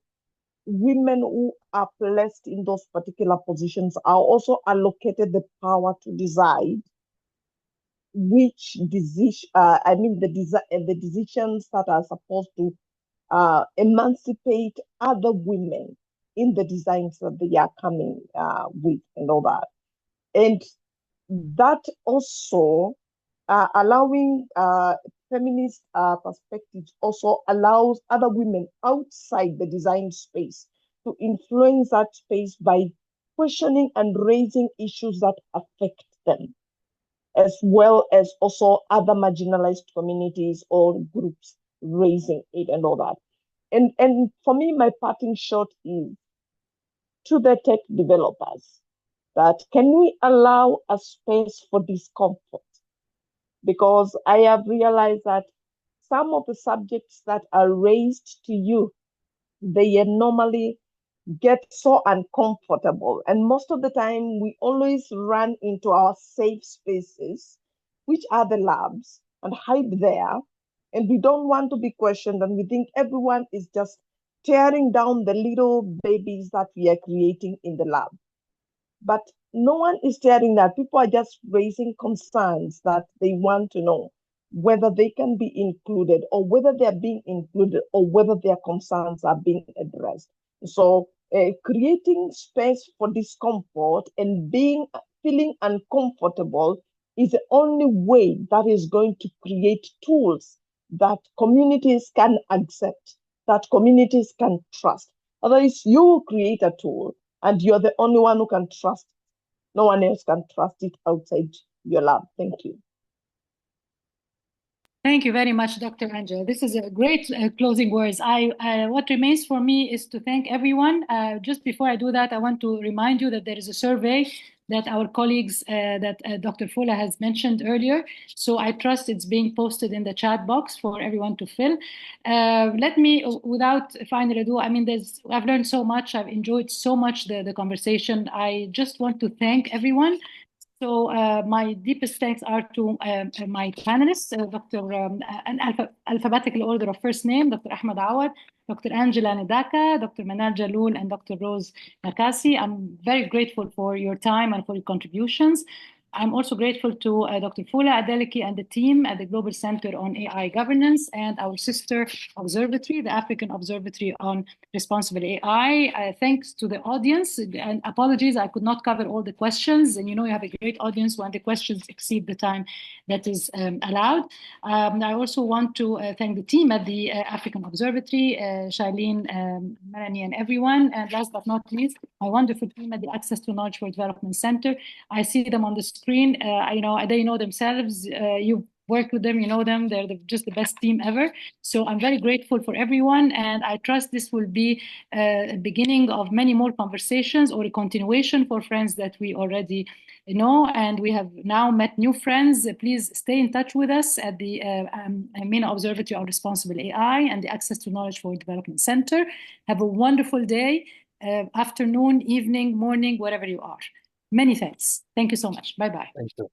Speaker 5: women who are placed in those particular positions are also allocated the power to decide which decision, the decisions that are supposed to emancipate other women in the designs that they are coming with and all that. And that also allowing feminist perspectives also allows other women outside the design space to influence that space by questioning and raising issues that affect them, as well as also other marginalized communities or groups raising it and all that. And for me, my parting shot is to the tech developers that can we allow a space for discomfort? Because I have realized that some of the subjects that are raised to you, they normally get so uncomfortable. And most of the time, we always run into our safe spaces, which are the labs, and hide there. And we don't want to be questioned. And we think everyone is just tearing down the little babies that we are creating in the lab. But no one is tearing that. People are just raising concerns that they want to know whether they can be included or whether they're being included or whether their concerns are being addressed. So creating space for discomfort and feeling uncomfortable is the only way that is going to create tools that communities can accept, that communities can trust. Otherwise, you will create a tool and you're the only one who can trust. No one else can trust it outside your lab. Thank you.
Speaker 1: Thank you very much, Dr. Angela. This is a great closing words. What remains for me is to thank everyone. Just before I do that, I want to remind you that there is a survey that our colleagues, that Dr. Fula has mentioned earlier. So I trust it's being posted in the chat box for everyone to fill. Let me, without further ado, I've learned so much. I've enjoyed so much the conversation. I just want to thank everyone. So my deepest thanks are to my panelists, an alphabetical order of first name, Dr. Ahmed Awad, Dr. Angela Nedaka, Dr. Manal Jaloul, and Dr. Rose Nakasi. I'm very grateful for your time and for your contributions. I'm also grateful to Dr. Fula Adeleki and the team at the Global Center on AI Governance and our sister Observatory, the African Observatory on Responsible AI. Thanks to the audience, and apologies, I could not cover all the questions. And you have a great audience when the questions exceed the time that is allowed. I also want to thank the team at the African Observatory, Shailene, Melanie, and everyone. And last but not least, my wonderful team at the Access to Knowledge for Development Center. I see them on the screen. They know themselves. You've worked with them, you know them, they're just the best team ever. So I'm very grateful for everyone, and I trust this will be a beginning of many more conversations or a continuation for friends that we already know, and we have now met new friends. Please stay in touch with us at the MENA Observatory on Responsible AI and the Access to Knowledge for Development Center. Have a wonderful day, afternoon, evening, morning, wherever you are. Many thanks. Thank you so much. Bye-bye.
Speaker 6: Thank you.